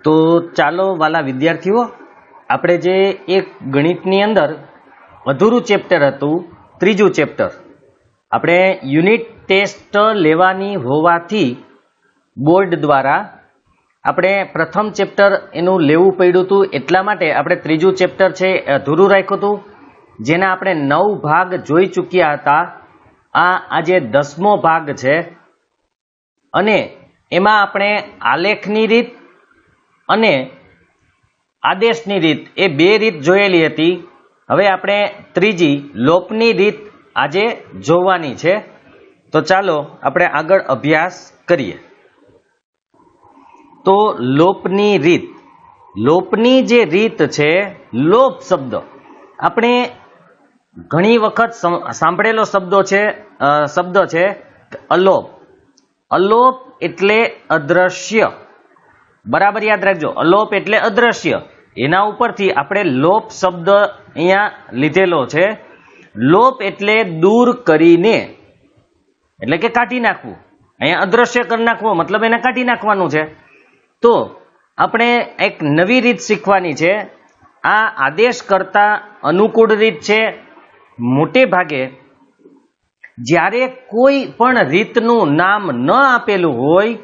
તો ચાલો વાલા વિદ્યાર્થીઓ, આપણે જે એક ગણિતની અંદર અધૂરું ચેપ્ટર હતું, ત્રીજું ચેપ્ટર, આપણે યુનિટ ટેસ્ટ લેવાની હોવાથી બોર્ડ દ્વારા આપણે પ્રથમ ચેપ્ટર એનું લેવું પડ્યું હતું. એટલા માટે આપણે ત્રીજું ચેપ્ટર છે એ અધૂરું રાખ્યું હતું, જેના આપણે 9 ભાગ જોઈ ચૂક્યા હતા. આજે 10મો ભાગ છે અને એમાં આપણે આલેખની રીત અને આદેશની રીત એ 2 રીત જોયેલી હતી. હવે આપણે ત્રીજી લોપની રીત આજે જોવાની છે. તો ચાલો આપણે આગળ અભ્યાસ કરીએ. તો લોપની રીત, લોપની જે રીત છે, લોપ શબ્દ આપણે ઘણી વખત સાંભળેલો શબ્દ છે અલોપ. અલોપ એટલે અદ્રશ્ય, બરાબર યાદ રાખજો. અલોપ એટલે અદ્રશ્ય. એના ઉપરથી આપણે લોપ શબ્દ અહીંયા લીધેલો છે. લોપ એટલે દૂર કરીને, એટલે કે કાઢી નાખવું. અહીંયા અદ્રશ્ય કરી નાખવો મતલબ એને કાઢી નાખવાનું છે. તો આપણે એક નવી રીત શીખવાની છે. આ આદેશ કરતા અનુકૂળ રીત છે. મોટે ભાગે જ્યારે કોઈ પણ રીતનું નામ ન આપેલું હોય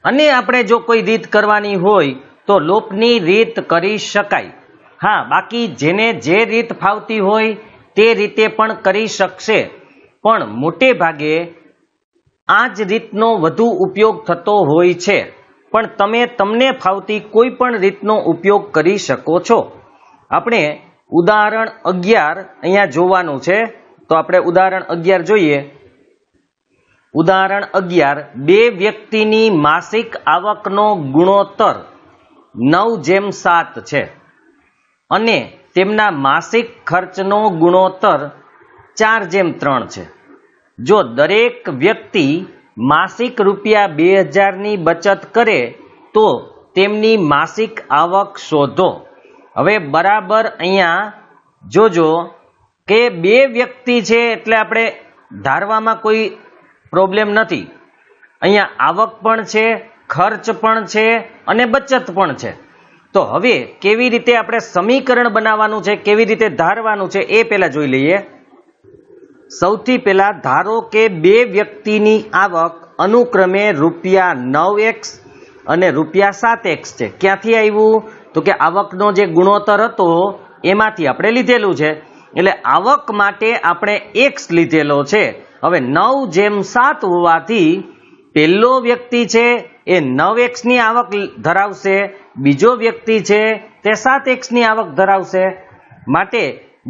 અને આપણે જો કોઈ રીત કરવાની હોય તો લોપની રીત કરી શકાય. હા, બાકી જેને જે રીત ફાવતી હોય તે રીતે પણ કરી શકશે, પણ મોટે ભાગે આ જ રીતનો વધુ ઉપયોગ થતો હોય છે. પણ તમને ફાવતી કોઈ પણ રીતનો ઉપયોગ કરી શકો છો. આપણે ઉદાહરણ 11 અહીંયા જોવાનું છે. તો આપણે ઉદાહરણ 11 જોઈએ. ઉદાહરણ 11, બે વ્યક્તિની માસિક આવકનો ગુણોત્તર 9:7 છે અને તેમના માસિક ખર્ચનો ગુણોત્તર 4:3 છે. જો દરેક વ્યક્તિ માસિક રૂપિયા 2000ની બચત કરે તો તેમની માસિક આવક શોધો. હવે બરાબર અહીંયા જોજો કે બે વ્યક્તિ છે એટલે આપણે ધારવામાં કોઈ પ્રોબ્લેમ નથી. અહીંયા આવક પણ છે, ખર્ચ પણ છે અને બચત પણ છે. તો હવે કેવી રીતે આપણે સમીકરણ બનાવવાનું છે, કેવી રીતે ધારવાનું છે એ પહેલા જોઈ લઈએ. સૌથી પહેલા ધારો કે બે વ્યક્તિની આવક અનુક્રમે રૂપિયા 9x અને રૂપિયા 7x છે. ક્યાંથી આવ્યું? તો કે આવકનો જે ગુણોત્તર હતો એમાંથી આપણે લીધેલું છે. એટલે આવક માટે આપણે x લીધેલો છે. હવે 9:7 હોવાથી પહેલો વ્યક્તિ છે એ 9x ની આવક ધરાવશે, બીજો વ્યક્તિ છે તે 7x ની આવક ધરાવશે. માટે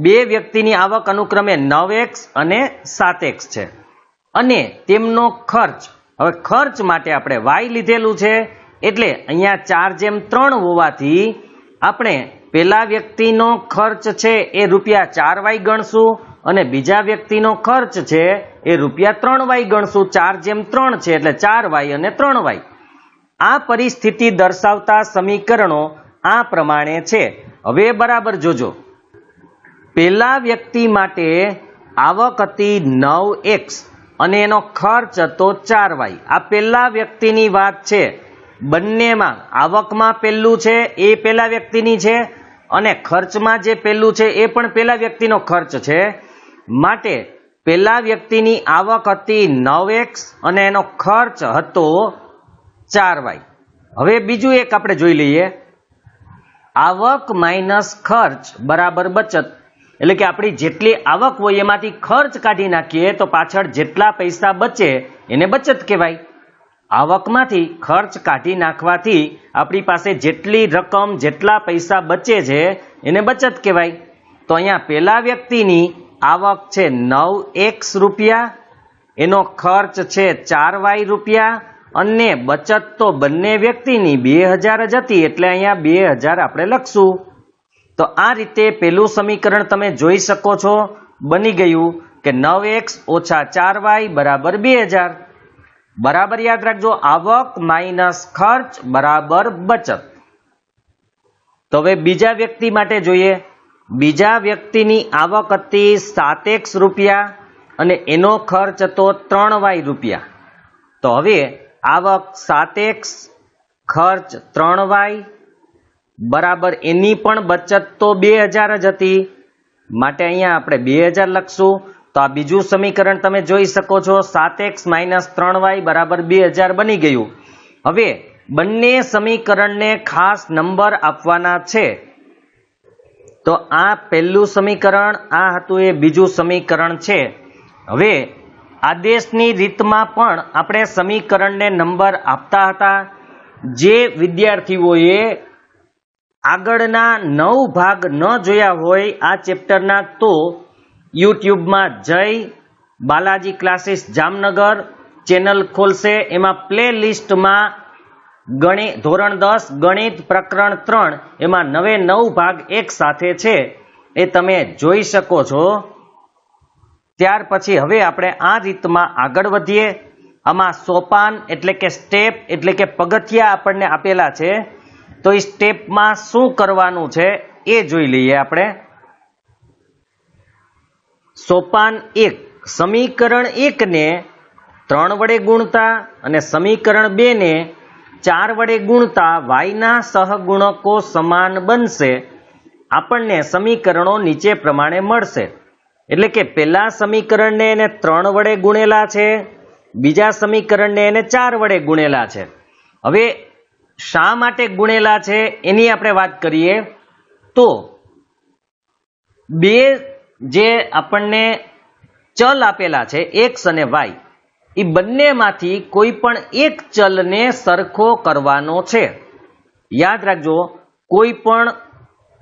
બે વ્યક્તિની આવક અનુક્રમે 9x અને 7x છે. અને તેમનો ખર્ચ, હવે ખર્ચ માટે આપણે y લીધેલું છે એટલે અહીંયા 4:3 હોવાથી આપણે પેલા વ્યક્તિનો ખર્ચ છે એ રૂપિયા 4y ગણશું અને બીજા વ્યક્તિનો ખર્ચ છે એ રૂપિયા 3y ગણશું. 4:3 છે એટલે 4y અને 3y. આ પરિસ્થિતિ દર્શાવતા સમીકરણો આ પ્રમાણે છે. હવે બરાબર જોજો. પેલા વ્યક્તિ માટે આવક હતી 9x અને એનો ખર્ચ હતો 4y. આ પેલા વ્યક્તિની વાત છે. બંનેમાં આવકમાં પહેલું છે એ પેલા વ્યક્તિની છે અને ખર્ચમાં જે પહેલું છે એ પણ પેલા વ્યક્તિનો ખર્ચ છે. માટે પેલા વ્યક્તિની આવક હતી 9x અને એનો ખર્ચ હતો 4y. હવે બીજું એક આપણે જોઈ લઈએ. આવક માઇનસ ખર્ચ બરાબર બચત. એટલે કે આપણી જેટલી આવક હોય એમાંથી ખર્ચ કાઢી નાખીએ તો પાછળ જેટલા પૈસા બચે એને બચત કહેવાય. આવકમાંથી ખર્ચ કાઢી નાખવાથી આપણી પાસે જેટલી રકમ, જેટલા પૈસા બચે છે એને બચત કહેવાય. તો અહીંયા પેલા વ્યક્તિની આવક છે 9x રૂપિયા, એનો ખર્ચ છે 4y રૂપિયા અને બચત તો બંને વ્યક્તિની 2000 જ હતી એટલે અહીંયા 2000 આપણે લખશું. તો આ રીતે પેલું સમીકરણ તમે જોઈ શકો છો, બની ગયું કે 9x ઓછા 4y બરાબર 2000. બરાબર યાદ રાખજો, આવક માઇનસ ખર્ચ બરાબર બચત. તો હવે બીજા વ્યક્તિ માટે જોઈએ. બીજા વ્યક્તિની આવક હતી 7x રૂપિયા અને એનો ખર્ચ હતો 3y રૂપિયા. તો હવે આવક 7x, ખર્ચ 3y બરાબર એની પણ બચત તો 2000 જ હતી, માટે અહીંયા આપણે 2000 લખશું. તો આ બીજું સમીકરણ તમે જોઈ શકો છો, 7x - 3y બરાબર 2000 બની ગયું. હવે બંને સમીકરણને ખાસ નંબર આપવાના છે. તો આ પહેલું સમીકરણ, આ હતું એ બીજું સમીકરણ છે. હવે આદેશની રીતમાં પણ આપણે સમીકરણને નંબર આપતા હતા. જે વિદ્યાર્થીઓએ આગળના 9 ભાગ ન જોયા હોય આ ચેપ્ટરના, તો યુટ્યુબમાં જઈ બાલાજી ક્લાસીસ જામનગર ચેનલ ખોલશે, એમાં પ્લે લિસ્ટમાં ધોરણ 10 ગણિત પ્રકરણ 3 એમાં 9 ભાગ એક સાથે છે, એ તમે જોઈ શકો છો. ત્યાર પછી હવે આપણે આ રીતમાં આગળ વધીએ. આમાં સોપાન એટલે કે સ્ટેપ એટલે કે પગથિયા આપણને આપેલા છે, તો એ સ્ટેપમાં શું કરવાનું છે એ જોઈ લઈએ આપણે. સોપાન 1, સમીકરણ 1 ને 3 વડે ગુણતા અને સમીકરણ 2 ને 4 વડે ગુણતા વાયના સહગુણકો સમાન બનશે. આપણને સમીકરણો નીચે પ્રમાણે મળશે. એટલે કે પહેલા સમીકરણને એને 3 વડે ગુણેલા છે, બીજા સમીકરણને એને 4 વડે ગુણેલા છે. હવે શા માટે ગુણેલા છે એની આપણે વાત કરીએ. તો બે જે આપણને ચલ આપેલા છે x અને y, એ બંનેમાંથી કોઈ પણ એક ચલને સરખો કરવાનો છે. યાદ રાખજો, કોઈ પણ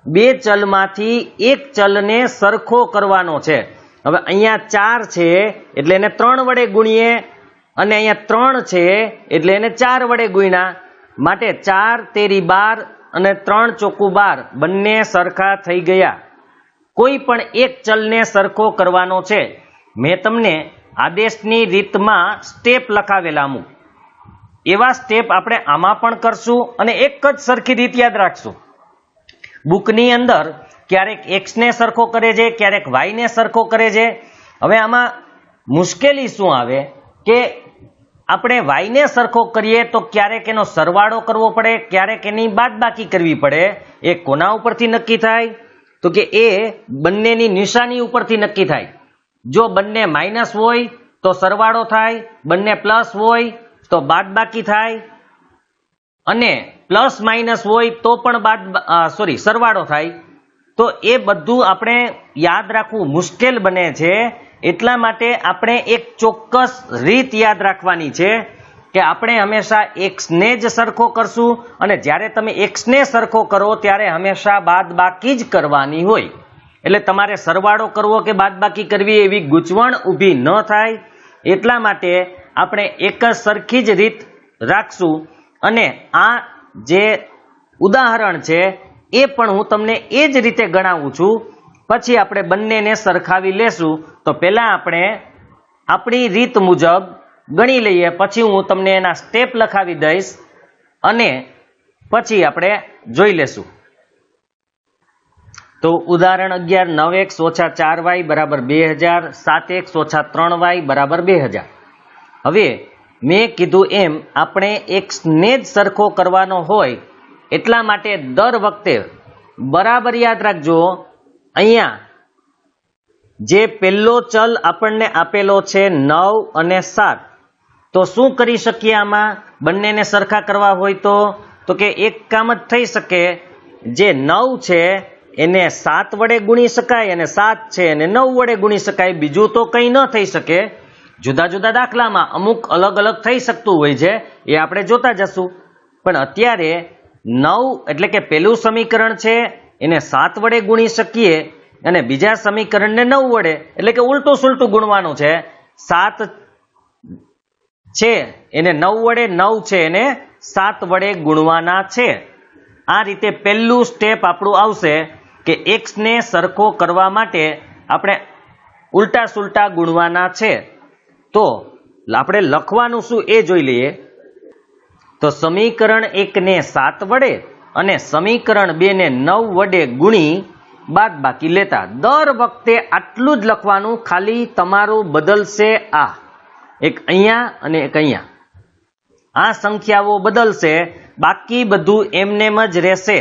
બે ચલમાંથી એક ચલને સરખો કરવાનો છે. હવે અહીંયા 4 છે એટલે એને 3 વડે ગુણીએ, અને અહીંયા 3 છે એટલે એને 4 વડે ગુણ્યા, માટે 4 તેરી 12 અને 3 ચોકું 12 બંને સરખા થઈ ગયા. કોઈ પણ એક ચલને સરખો કરવાનો છે. મેં તમને આદેશની રીતમાં સ્ટેપ લખાવેલા અમુક, એવા સ્ટેપ આપણે આમાં પણ કરશું અને એક જ સરખી રીત યાદ રાખશું. બુકની અંદર ક્યારેક x ને સરખો કરે છે, ક્યારેક y ને સરખો કરે છે. હવે આમાં મુશ્કેલી શું આવે કે આપણે y ને સરખો કરીએ તો ક્યારેક એનો સરવાળો કરવો પડે, ક્યારેક એની બાદબાકી કરવી પડે. એ કોના ઉપરથી નક્કી થાય? તો કે એ બંનેની નિશાની ઉપરથી નક્કી થાય. જો બંને માઇનસ હોય તો સરવાળો થાય, બંને પ્લસ હોય તો બાદબાકી થાય, અને પ્લસ માઇનસ હોય તો પણ સરવાળો થાય. તો એ બધું આપણે યાદ રાખવું મુશ્કેલ બને છે. એટલા માટે આપણે એક ચોક્કસ રીત યાદ રાખવાની છે કે આપણે હંમેશા x ને જ સરખો કરશું, અને જ્યારે તમે x ને સરખો કરો ત્યારે હંમેશા બાદબાકી જ કરવાની હોય. એટલે તમારે સરવાળો કરવો કે બાદબાકી કરવી એવી ગૂંચવણ ઊભી ન થાય. એટલા માટે આપણે એક જ સરખી જ રીત રાખશું. અને આ જે ઉદાહરણ છે એ પણ હું તમને એ જ રીતે ગણાવું છું. પછી આપણે બંનેને સરખાવી લેશું. તો પહેલા આપણે આપણી રીત મુજબ ગણી લઈએ, પછી હું તમને એના સ્ટેપ લખાવી દઈશ અને પછી આપણે જોઈ લેશું. તો ઉદાહરણ 11, 9x - 4y બરાબર 2000, 7x - 3y બરાબર 2000. હવે મેં કીધું એમ આપણે x ને જ સરખો કરવાનો હોય, એટલા માટે દર વખતે બરાબર યાદ રાખજો. અહીંયા જે પહેલો ચલ આપણને આપેલો છે 9 અને 7, તો શું કરી શકીએ આમાં બંનેને સરખા કરવા હોય તો કે એક કામ જ થઈ શકે. જે 9 છે એને 7 વડે ગુણી શકાય, અને 7 છે એને 9 વડે ગુણી શકાય. બીજું તો કંઈ ન થઈ શકે. જુદા જુદા દાખલામાં અમુક અલગ અલગ થઈ શકતું હોય છે, એ આપણે જોતા જશું. પણ અત્યારે 9 એટલે કે પહેલું સમીકરણ છે એને 7 વડે ગુણી શકીએ, અને બીજા સમીકરણને 9 વડે, એટલે કે ઉલટું સુલટું ગુણવાનું છે. 7 છે એને 9 વડે, 9 છે એને 7 વડે ગુણવાના છે. આ રીતે પહેલું સ્ટેપ આપણું આવશે કે x ને સરખો કરવા માટે આપણે ઉલટા સુલટા ગુણવાના છે. તો આપણે લખવાનું શું એ જોઈ લઈએ. તો સમીકરણ 1 ને 7 વડે અને સમીકરણ 2 ને 9 વડે ગુણી બાદબાકી લેતા. દર વખતે આટલું જ લખવાનું, ખાલી તમારું બદલશે આ એક અહીંયા અને એક અહીંયા. આ સંખ્યાઓ બદલશે, બાકી બધું એમનેમ જ રહેશે.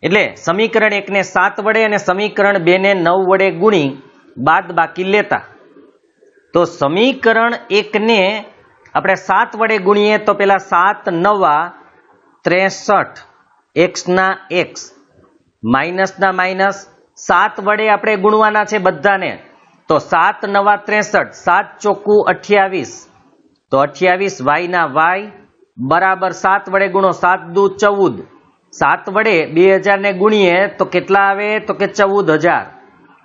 એટલે સમીકરણ 1 ને 7 વડે અને સમીકરણ 2 ને 9 વડે ગુણી બાદ બાકી લેતા. તો સમીકરણ 1 ને આપણે 7 વડે ગુણીએ તો પેલા 7 નવા 63, x ના x, માઇનસ ના માઇનસ, 7 વડે આપણે ગુણવાના છે બધાને. તો 7 નવા 63, 7 ચોખ્ખું 28, તો 28 y ના y બરાબર 7 વડે ગુણો, 7 દુ 14, 7 વડે 2000 ને ગુણીએ તો કેટલા આવે તો કે 14000.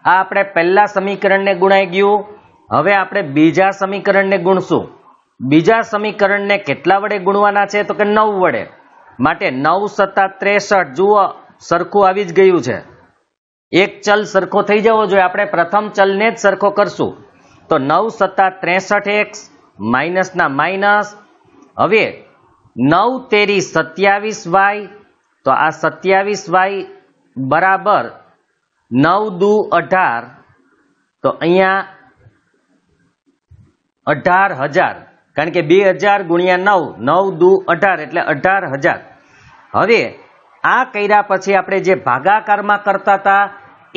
આ આપણે પહેલા સમીકરણને ગુણાઈ ગયું. હવે આપણે બીજા સમીકરણને ગુણશું. બીજા સમીકરણને કેટલા વડે ગુણવાના છે તો કે 9 વડે. માટે 9 × 7 = 63. જુઓ સરખું આવી જ ગયું છે. એક ચલ સરખો થઈ જવો જોઈએ. આપણે પ્રથમ ચલને જ સરખો કરશું. તો 9 × 7 = 63x માઇનસ ના માઇનસ. હવે 9 તેરી 27y, તો આ 27y બરાબર 9 દુ 18, તો અહીંયા 18000, કારણ કે 2000 ગુણ્યા 9, 9 દુ 18 એટલે 18000. હવે આ કર્યા પછી આપણે જે ભાગાકારમાં કરતા હતા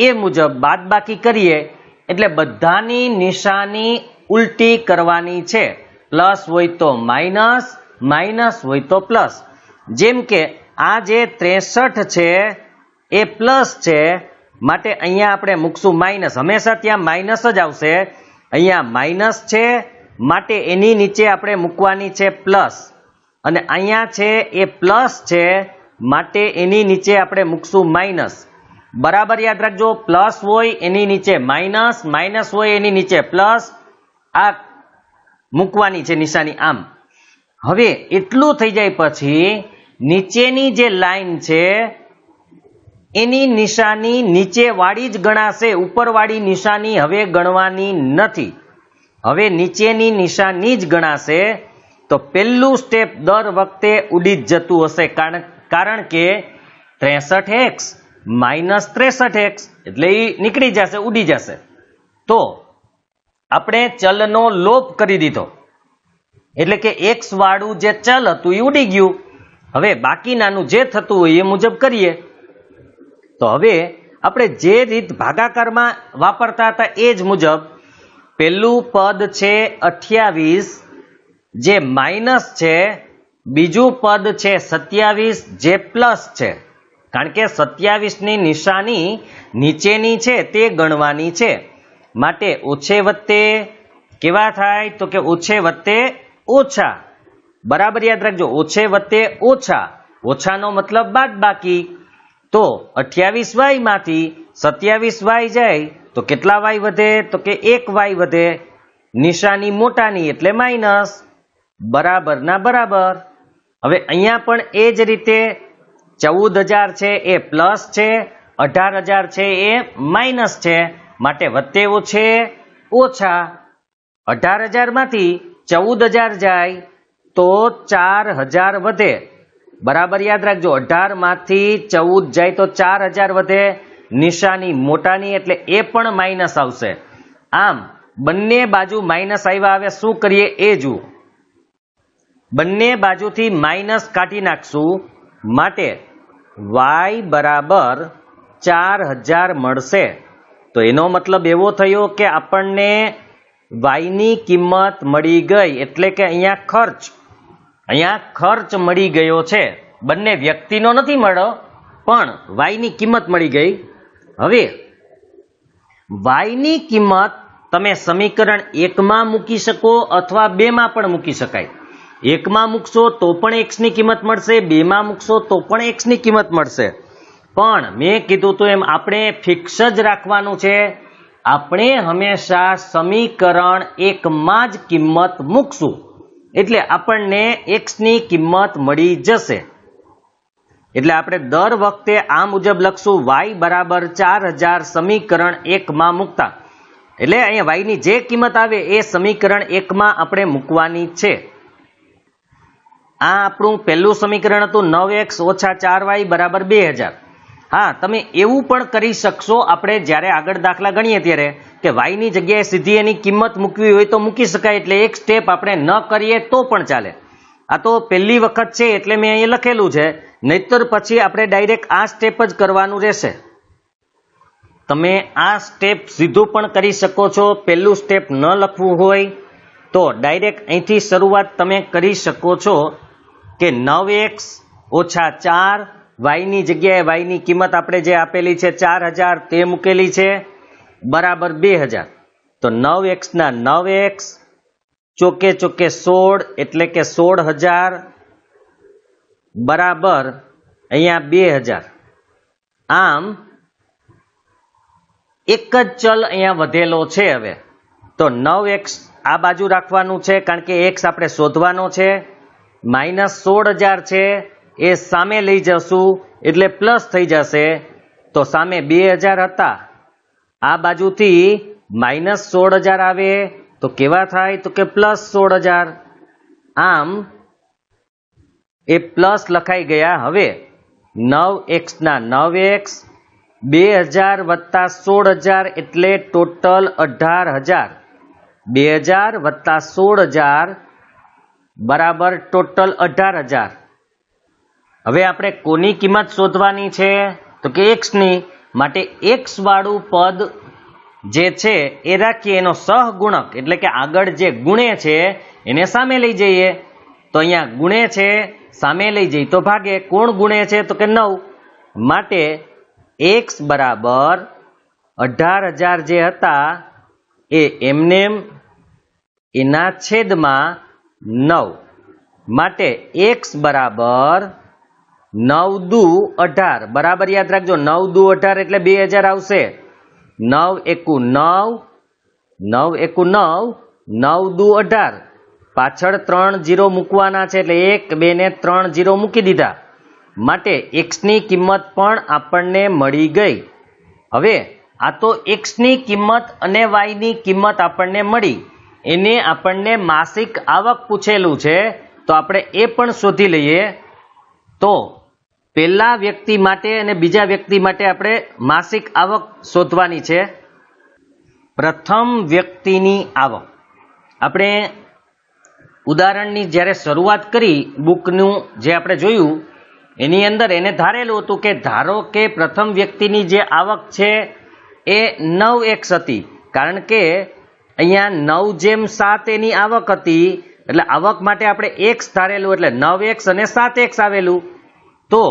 એ મુજબ બાદબાકી કરીએ એટલે બધાની નિશાની ઉલટી કરવાની છે. પ્લસ હોય તો માઇનસ, માઇનસ હોય તો પ્લસ. જેમ કે આ જે 63 છે એ પ્લસ છે, માટે અહીંયા આપણે મૂકશું માઇનસ. હંમેશા ત્યાં માઇનસ જ આવશે. અહીંયા માઇનસ છે માટે એની નીચે આપણે મૂકવાની છે પ્લસ, અને અહીંયા છે એ પ્લસ છે માટે એની નીચે આપણે મૂકશું માઇનસ. બરાબર યાદ રાખજો, પ્લસ હોય એની નીચે માઇનસ, માઇનસ હોય એની નીચે પ્લસ. આ મૂકવાની છે નિશાની આમ. હવે એટલું થઈ જાય પછી નીચેની જે લાઈન છે એની નિશાની નીચે વાળી જ ગણાશે. ઉપરવાળી નિશાની હવે ગણવાની નથી. હવે નીચેની નિશાની જ ગણાશે. તો પહેલું સ્ટેપ દર વખતે ઉડી જ જતું હશે, કારણ કે 63x માઇનસ 63x એટલે એ નીકળી જશે, ઉડી જશે. તો આપણે ચલનો લોપ કરી દીધો, એટલે કે x વાળું જે ચલ હતું એ ઉડી ગયું. હવે બાકીનાનું જે થતું હોય એ મુજબ કરીએ. તો હવે આપણે જે રીત ભાગાકારમાં વાપરતા હતા એ જ મુજબ પહેલું પદ છે 28 જે માઇનસ છે, બીજું પદ છે 27 જે પ્લસ છે. કારણ કે 27ની નિશાની નીચેની છે તે ગણવાની છે. માટે ઓછે વત્તે કેવા થાય તો કે ઓછે વત્તે ઓછા. બરાબર યાદ રાખજો, ઓછે વત્તે ઓછા. ઓછાનો મતલબ બાદ બાકી. તો 28y માંથી 27y જાય તો કેટલા y વધે તો કે 1y વધે. નિશાની મોટાની એટલે માઇનસ. બરાબર ના બરાબર. હવે અહીંયા પણ એ જ રીતે 14000 છે એ પ્લસ છે, 18000 છે એ માઇનસ છે. માટે વત્તે ઓછે ઓછા. 18000 માંથી 14000 જાય તો 4000 વધે. બરાબર યાદ રાખજો, 18 માંથી 14 જાય તો 4000 વધે. નિશાની મોટાની એટલે એ પણ માઇનસ આવશે. આમ બંને બાજુ માઇનસ આવ્યા. હવે શું કરીએ એ જુઓ. બંને બાજુથી માઇનસ કાઢી નાખશું. માટે y બરાબર 4000 મળશે. તો એનો મતલબ એવો થયો કે આપણને y ની કિંમત મળી ગઈ. એટલે કે અહીંયા ખર્ચ મળી ગયો છે. બંને વ્યક્તિનો નથી મળ્યો, પણ y ની કિંમત મળી ગઈ. હવે y ની કિંમત તમે સમીકરણ 1 માં મૂકી શકો અથવા 2 માં પણ મૂકી શકાય. 1 માં મૂકશો તો પણ x ની કિંમત મળશે, 2 માં મૂકશો તો પણ x ની કિંમત મળશે. પણ મેં કીધું તો એમ આપણે ફિક્સ જ રાખવાનું છે. આપણે હંમેશા સમીકરણ 1 માં જ કિંમત મૂકશું, એટલે આપણને x ની કિંમત મળી જશે. એટલે આપણે દર વખતે આ મુજબ લખશું y બરાબર 4000 સમીકરણ 1 માં મૂકતા. એટલે અહીંયા y ની જે કિંમત આવે એ સમીકરણ 1 માં આપણે મૂકવાની છે. આ આપણું પહેલું સમીકરણ હતું 9x ઓછા 4y બરાબર 2000. હા, તમે એવું પણ કરી શકશો આપણે જ્યારે આગળ દાખલા ગણીએ ત્યારે કે y ની જગ્યાએ સીધી એની કિંમત મૂકવી હોય તો મૂકી શકાય. એટલે એક સ્ટેપ આપણે ન કરીએ તો પણ ચાલે. આ તો પહેલી વખત છે એટલે મેં અહીંયા લખેલું છે, નહીતર પછી આપણે ડાયરેક્ટ આ સ્ટેપ જ કરવાનું રહેશે. તમે આ સ્ટેપ સીધું પણ કરી શકો છો. પહેલું સ્ટેપ ન લખવું હોય તો ડાયરેક્ટ અહીંથી શરૂઆત તમે કરી શકો છો કે 9x ઓછા 4, વાયની જગ્યાએ વાયની કિંમત આપણે જે આપેલી છે 4000 તે મૂકેલી છે, બરાબર 2000. તો 9x ના 9x ચોકે ચોકે 16 એટલે કે 16000 બરાબર અહીંયા 2000. આમ એક જ ચલ અહીંયા વધેલો છે. હવે તો 9x આ બાજુ રાખવાનું છે કારણ કે x આપણે શોધવાનો છે, માઇનસ 16000 છે એ સામે લઈ જશું એટલે પ્લસ થઈ જશે. તો સામે 2000 હતા, આ બાજુથી માઇનસ 16000 આવે તો કેવા થાય તો કે પ્લસ 16000. આમ એ પ્લસ લખાઈ ગયા. હવે 9x ના 9x 2000 વત્તા 16000 એટલે ટોટલ 18000. 2000 વત્તા 16000 બરાબર ટોટલ 18000. હવે આપણે કોની કિંમત શોધવાની છે તો કે x ની. માટે x વાળું પદ જે છે એ રાખીએ, એનો સહગુણક એટલે કે આગળ જે ગુણે છે એને સામે લઈ જઈએ. તો અહીંયા ગુણે છે, સામે લઈ જઈએ તો ભાગે. કોણ ગુણે છે તો કે 9. માટે x બરાબર 18000 જે હતા એ એમનેમ એના છેદમાં 9. માટે x બરાબર 9 દુ 18 બરાબર યાદ રાખજો. 9 દુ 18 એટલે 2000 આવશે. 9 એકુ 9, 9 એકુ 9, 9 દુ 18. પાછળ 3 0 મૂકવાના છે એટલે 1 2 ને 3 0 મૂકી દીધા. માટે x ની કિંમત પણ આપણને મળી ગઈ. હવે આ તો x ની કિંમત અને y ની કિંમત આપણને મળી, એને આપણને માસિક આવક પૂછેલું છે તો આપણે એ પણ શોધી લઈએ. તો પહેલા વ્યક્તિ માટે અને બીજા વ્યક્તિ માટે આપણે માસિક આવક શોધવાની છે. પ્રથમ વ્યક્તિની આવક આપણે ઉદાહરણની જ્યારે શરૂઆત કરી, બુકનું જે આપણે જોયું એની અંદર એને ધારેલું હતું કે ધારો કે પ્રથમ વ્યક્તિની જે આવક છે એ 9x હતી, કારણ કે અહીંયા 9/7 એની આવક હતી. એટલે આવક માટે આપણે x ધારેલું એટલે 9x અને 7x આવેલું. તો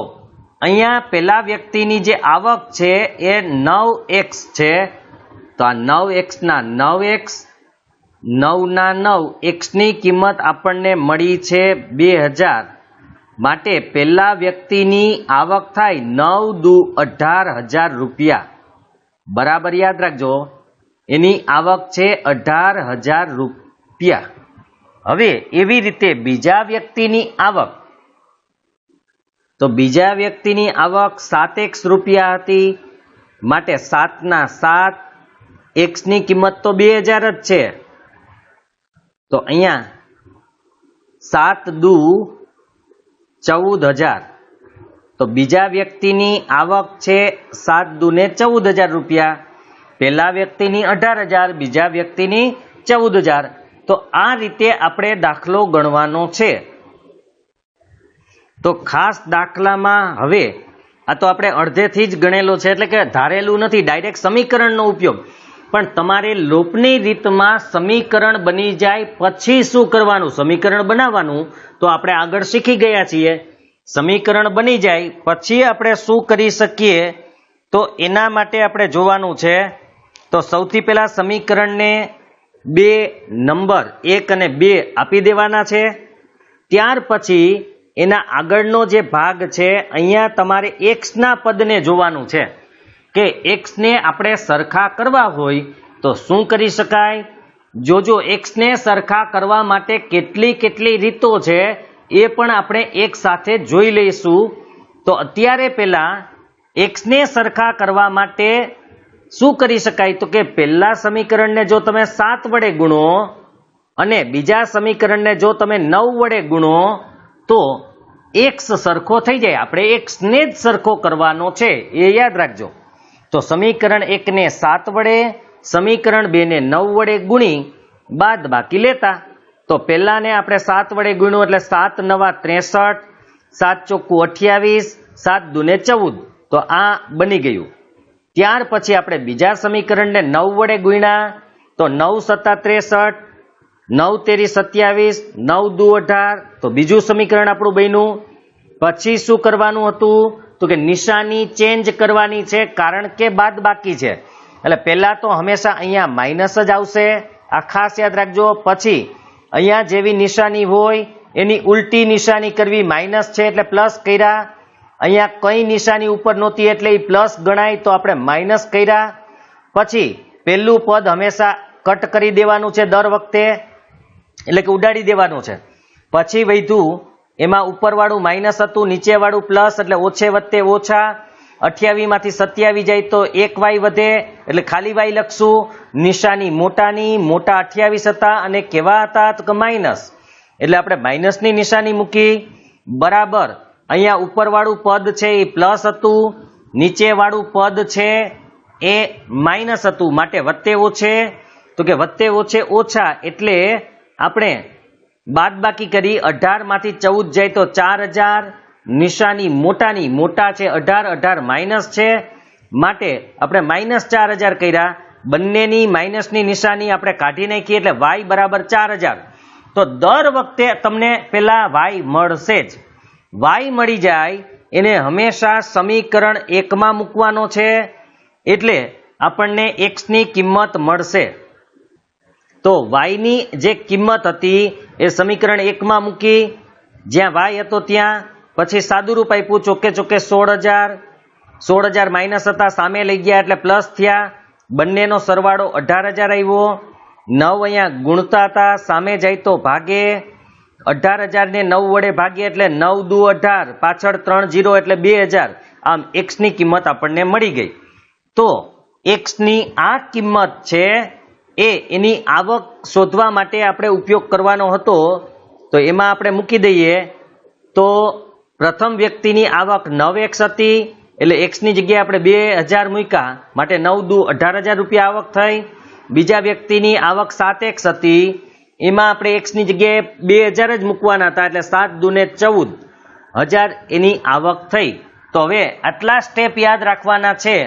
અહીંયા પેલા વ્યક્તિની જે આવક છે એ 9x છે. તો આ 9x ના 9x, 9 ના 9, x ની કિંમત આપણને મળી છે 2000. માટે પેલા વ્યક્તિની આવક થાય 9 દુ 18000 રૂપિયા. બરાબર યાદ રાખજો, એની આવક છે 18000 રૂપિયા. હવે એવી રીતે બીજા વ્યક્તિની આવક, તો બીજા વ્યક્તિની આવક 7x રૂપિયા હતી. માટે 7 ના 7, x ની કિંમત તો 2000 જ છે. તો અહીંયા 7 દુ 14000. તો બીજા વ્યક્તિની આવક છે 7 દુ ને 14000 રૂપિયા. પહેલા વ્યક્તિની 18000, બીજા વ્યક્તિની 14000. તો આ રીતે આપણે દાખલો ગણવાનો છે. તો ખાસ દાખલામાં હવે આ તો આપણે અડધેથી જ ગણેલો છે એટલે કે ધારેલું નથી, ડાયરેક્ટ સમીકરણનો ઉપયોગ. પણ તમારે લોપની રીતમાં સમીકરણ બની જાય પછી શું કરવાનું, સમીકરણ બનાવવાનું તો આપણે આગળ શીખી ગયા છીએ. સમીકરણ બની જાય પછી આપણે શું કરી શકીએ તો એના માટે આપણે જોવાનું છે. તો સૌથી પહેલા સમીકરણને બે નંબર 1 અને 2 આપી દેવાના છે. ત્યાર પછી એના આગળનો જે ભાગ છે અહીંયા તમારે x ના પદને જોવાનું છે કે x ને આપણે સરખા કરવા હોય તો શું કરી શકાય. જોજો x ને સરખા કરવા માટે કેટલી રીતો છે એ પણ આપણે એક સાથે જોઈ લઈશું. તો અત્યારે પહેલા x ને સરખા કરવા માટે શું કરી શકાય તો કે પહેલા સમીકરણને જો તમે 7 વડે ગુણો અને બીજા સમીકરણને જો તમે 9 વડે ગુણો તો x સરખો થઈ જાય. આપણે x ને જ સરખો કરવાનો છે એ યાદ રાખજો. તો સમીકરણ 1 ને 7 વડે, સમીકરણ 2 ને 9 વડે ગુણી બાદ બાકી લેતા. તો તો પહેલાને આપણે 7 વડે ગુણ્યું એટલે 7 નવા 63, 7 ચોખ્ખું 28, 7 દુને 14, તો આ બની ગયું. ત્યાર પછી આપણે બીજા સમીકરણને 9 વડે ગુણ્યા તો 9 સત્તા 63, 9 તેરી 27, 9 દુ 18, તો બીજું સમીકરણ આપણું બન્યું. પછી શું કરવાનું હતું તો કે નિશાની ચેન્જ કરવાની છે, કારણ કે બાદ બાકી છે. એટલે પહેલા તો હંમેશા અહીંયા માઇનસ જ આવશે, આ ખાસ યાદ રાખજો. પછી અહીંયા જેવી નિશાની હોય એની ઉલટી નિશાની કરવી, માઇનસ છે એટલે પ્લસ કર્યા. અહીંયા કઈ નિશાની ઉપર નહોતી એટલે એ પ્લસ ગણાય, તો આપણે માઇનસ કર્યા. પછી પહેલું પદ હંમેશા કટ કરી દેવાનું છે દર વખતે, એટલે કે ઉડાડી દેવાનું છે. પછી વધ્યું એમાં ઉપરવાળું માઇનસ હતું, નીચેવાળું પ્લસ, એટલે ઓછે વત્તે ઓછા. 28 માંથી 27 જાય તો 1 y વધે, એટલે ખાલી y લખશું. નિશાની મોટાની, મોટા 28 હતા અને કેવા હતા તો કે માઇનસ, એટલે આપણે માઇનસની નિશાની મૂકી. બરાબર અહીંયા ઉપરવાળું પદ છે એ પ્લસ હતું, નીચેવાળું પદ છે એ માઇનસ હતું, માટે વત્તે ઓછે, તો કે વત્તે ઓછે ઓછા, એટલે આપણે બાદ બાકી કરી. 18 માંથી 14 જાય તો 4000. નિશાની મોટાની, મોટા છે 18, 18 માઇનસ છે, માટે આપણે માઇનસ 4000 કર્યા. બંનેની માઇનસની નિશાની આપણે કાઢી નાખી, એટલે y બરાબર 4000. તો દર વખતે તમને પેલા y મળશે જ. y મળી જાય એને હંમેશા સમીકરણ 1 માં મૂકવાનો છે, એટલે આપણને x ની કિંમત મળશે. તો y ની જે કિંમત હતી એ સમીકરણ 1 માં મૂકી, જ્યાં y હતો ત્યાં. પછી સાદુરૂપ આપ્યું, ચોકે ચોકે 16000, 16000 માઇનસ હતા, સામે લઈ ગયા એટલે પ્લસ થયા. બંનેનો સરવાળો 18000 આવ્યો. 9 અહીંયા ગુણતા હતા, સામે જાય તો ભાગે. 18000 ને 9 વડે ભાગીએ એટલે 9 દુ 18, પાછળ 3 0 એટલે 2000. આમ x ની કિંમત આપણને મળી ગઈ. તો x ની આ કિંમત છે એ એની આવક શોધવા માટે આપણે ઉપયોગ કરવાનો હતો, તો એમાં આપણે મૂકી દઈએ. તો પ્રથમ વ્યક્તિની આવક 9x હતી, એટલે x ની જગ્યાએ આપણે 2000 મૂક્યા, માટે 9 દુ 18000 રૂપિયા આવક થઈ. બીજા વ્યક્તિની આવક 7x હતી, એમાં આપણે x ની જગ્યાએ 2000 જ મૂકવાના હતા, એટલે 7 દુને 14000 એની આવક થઈ. તો હવે આટલા સ્ટેપ યાદ રાખવાના છે.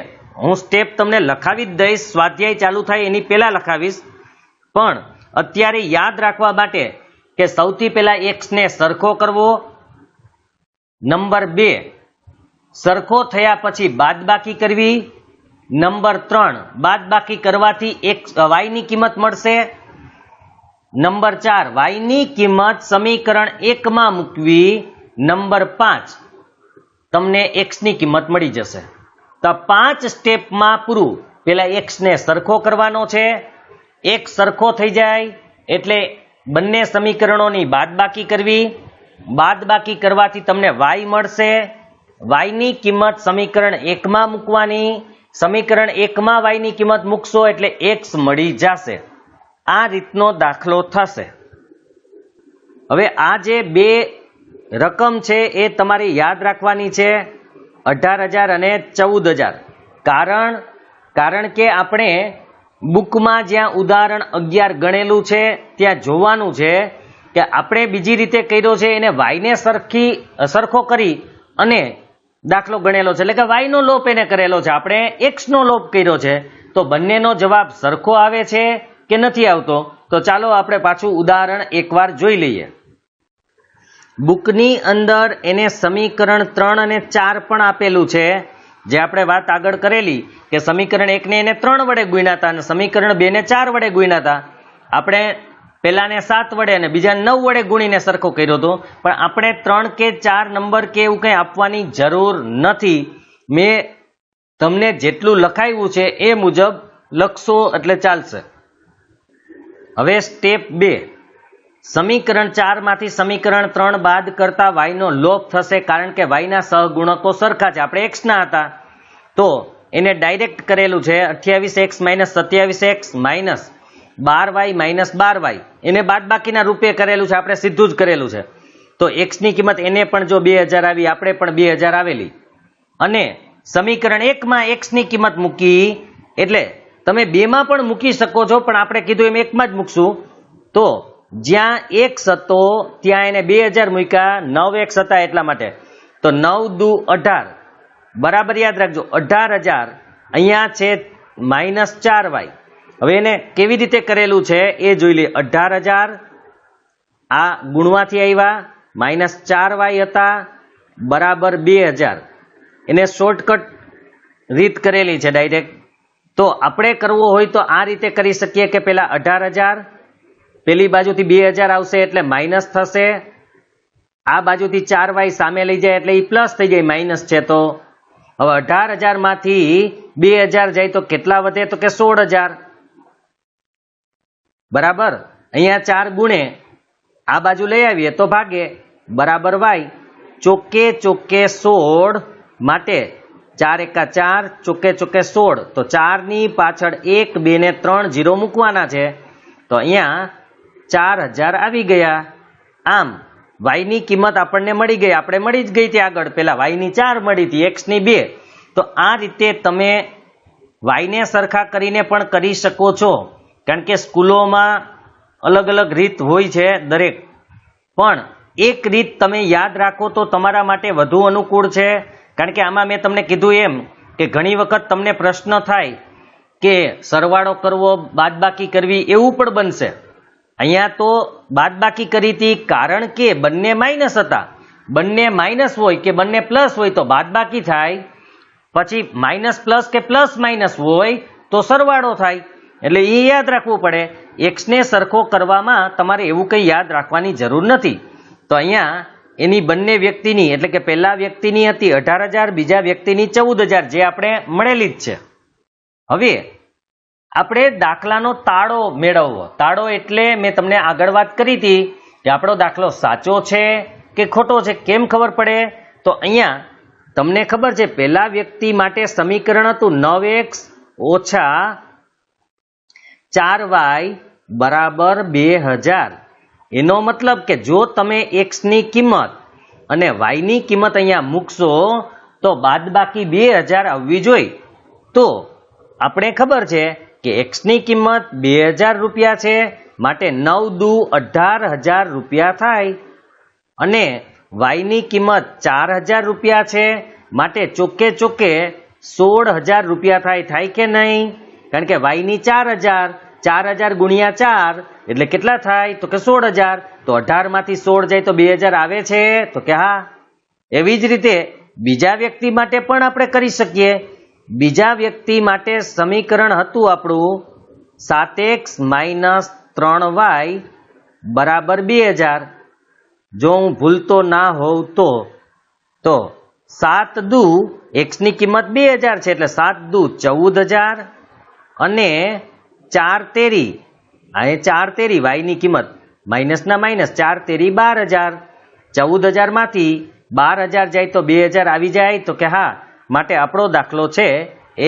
હું સ્ટેપ તમને લખાવી જ દઈશ, સ્વાધ્યાય ચાલુ થાય એની પહેલા લખાવીશ, પણ અત્યારે યાદ રાખવા માટે કે સૌથી પહેલા x ને સરખો કરવો. નંબર 2, સરખો થયા પછી બાદબાકી કરવી. નંબર 3, બાદબાકી કરવાથી y ની કિંમત મળશે. નંબર 4, y ની કિંમત સમીકરણ 1 માં મૂકવી. નંબર 5, તમને x ની કિંમત મળી જશે. તો 5 સ્ટેપમાં પૂરું. પેલા x ને સરખો કરવાનો છે, x સરખો થઈ જાય એટલે બંને સમીકરણોની બાદબાકી કરવી. બાદબાકી કરવાથી તમને y મળશે. y ની કિંમત સમીકરણ 1 માં મૂકવાની. સમીકરણ 1 માં y ની કિંમત મૂકશો એટલે x મળી જશે. આ રીતનો દાખલો થશે. હવે આ જે બે રકમ છે એ તમારે યાદ રાખવાની છે, 18000 અને 14000. કારણ કે આપણે બુકમાં જ્યાં ઉદાહરણ 11 ગણેલું છે ત્યાં જોવાનું છે કે આપણે બીજી રીતે કર્યો છે, એને y ને સરખો કરી અને દાખલો ગણેલો છે, એટલે કે y નો લોપ એને કરેલો છે, આપણે x નો લોપ કર્યો છે. તો બંનેનો જવાબ સરખો આવે છે કે નથી આવતો? તો ચાલો આપણે પાછું ઉદાહરણ એકવાર જોઈ લઈએ. બુકની અંદર એને સમીકરણ 3 અને 4 પણ આપેલું છે, જે આપણે વાત આગળ કરેલી કે સમીકરણ 1 ને એને 3 વડે ગુણ્યા હતા અને સમીકરણ 2 ને 4 વડે ગુણ્યા હતા. આપણે પહેલાને 7 વડે અને બીજા 9 વડે ગુણીને સરખો કર્યો હતો, પણ આપણે 3 કે 4 નંબર કે એવું કંઈ આપવાની જરૂર નથી. મેં તમને જેટલું લખાવ્યું છે એ મુજબ લખશો એટલે ચાલશે. હવે સ્ટેપ 2, સમીકરણ 4 માંથી સમીકરણ 3 બાદ કરતા y નો લોપ થશે, કારણ કે y ના સહગુણકો સરખા છે, આપણે x ના હતા તો એને ડાયરેક્ટ કરેલું છે. 28x minus 27x minus 12y minus 12y એને બાદબાકીના રૂપે કરેલું છે, આપણે સીધું જ કરેલું છે. તો x ની કિંમત એને પણ જો 2000 આવી, આપણે પણ 2000 આવેલી, અને સમીકરણ 1 માં x ની કિંમત મૂકી, એટલે તમે 2 માં પણ મૂકી શકો છો, પણ આપણે કીધું એમ 1 માં જ મૂકશું. તો જ્યાં એક્સ હતો ત્યાં એને 2000 મૂક્યા, 9 એક્સ હતા એટલા માટે, તો 9 દુ 18, બરાબર યાદ રાખજો 18000, અહીંયા છે -4y. હવે એને કેવી રીતે કરેલું છે એ જોઈ લઈએ. 18000 આ ગુણવાથી આવ્યા, -4y હતા, બરાબર 2000. એને શોર્ટકટ રીત કરેલી છે ડાયરેક્ટ. તો આપણે કરવો હોય તો આ રીતે કરી શકીએ કે પેલા 18000, પેલી બાજુથી 2000 આવશે એટલે માઇનસ થશે, આ બાજુથી 4y સામે લઈ જાય એટલે એ પ્લસ થઈ જાય, માઇનસ છે તો. હવે 18000 માંથી 2000 જાય તો કેટલા વધે, તો કે 16000, બરાબર. અહીંયા 4 ગુણે આ બાજુ લઈ આવીએ તો ભાગે, બરાબર y. ચોકે ચોકે 16 માટે 4 એકા 4, ચોકે ચોકે 16, તો 4 ની પાછળ 1, 2 ને 3 0 મૂકવાના છે, તો અહીંયા 4000 આવી ગયા. આમ y ની કિંમત આપણને મળી ગઈ, આપણે મળી જ ગઈ હતી આગળ, પેલા y ની 4 મળી હતી, x ની 2. તો આ રીતે તમે y ને સરખા કરીને પણ કરી શકો છો, કારણ કે સ્કૂલોમાં અલગ અલગ રીત હોય છે દરેક, પણ એક રીત તમે યાદ રાખો તો તમારા માટે વધુ અનુકૂળ છે. કારણ કે આમાં મેં તમને કીધું એમ કે ઘણી વખત તમને પ્રશ્ન થાય કે સરવાળો કરવો, બાદબાકી કરવી, એવું પણ બનશે. અહીંયા તો બાદબાકી કરી હતી કારણ કે બંને માઇનસ હતા. બંને માઇનસ હોય કે બંને પ્લસ હોય તો બાદબાકી થાય, પછી માઇનસ પ્લસ કે પ્લસ માઇનસ હોય તો સરવાળો થાય. એટલે એ યાદ રાખવું પડે. એક્સ ને સરખો કરવામાં તમારે એવું કંઈ યાદ રાખવાની જરૂર નથી. તો અહીંયા એની બંને વ્યક્તિની, એટલે કે પહેલા વ્યક્તિની હતી 18000, બીજા વ્યક્તિની 14000, જે આપણે મળેલી જ છે. હવે આપણે દાખલાનો તાળો મેળવવો. તાળો એટલે મેં તમને આગળ વાત કરી હતી કે આપણો દાખલો સાચો છે કે ખોટો છે, કેમ ખબર પડે? તો અહીંયા તમને ખબર છે પહેલા વ્યક્તિ માટે સમીકરણ હતું 9x ઓછા 4y બરાબર 2000. એનો મતલબ કે જો તમે x ની કિંમત અને y ની કિંમત અહીંયા મૂકશો તો બાદબાકી 2000 આવવી જોઈએ. તો આપણે ખબર છે કે x ની કિંમત 2000 રૂપિયા છે, માટે 9 દુ 18000 રૂપિયા થાય, અને y ની કિંમત 4000 રૂપિયા છે, માટે ચોકે ચોકે 16000 રૂપિયા થાય કે નહીં? કારણ કે y ની 4000, 4000 ગુણ્યા 4 એટલે કેટલા થાય, તો કે 16000. તો 18 માંથી 16 જાય તો 2000 આવે છે, તો કે હા. એવી જ રીતે બીજા વ્યક્તિ માટે પણ આપણે કરી શકીએ. બીજા વ્યક્તિ માટે સમીકરણ હતું આપણું 7x - 3y બરાબર 2000. જો હું ભૂલતો ના હોઉં તો 7 દુ x ની કિંમત 2000 છે એટલે 7 દુ 14000, અને 4 તેરી, અહીં 4 તેરી y ની કિંમત માઇનસ ના માઇનસ, 4 તેરી 12000. 14000 માંથી 12000 જાય તો 2000 આવી જાય, તો કે હા. માટે આપણો દાખલો છે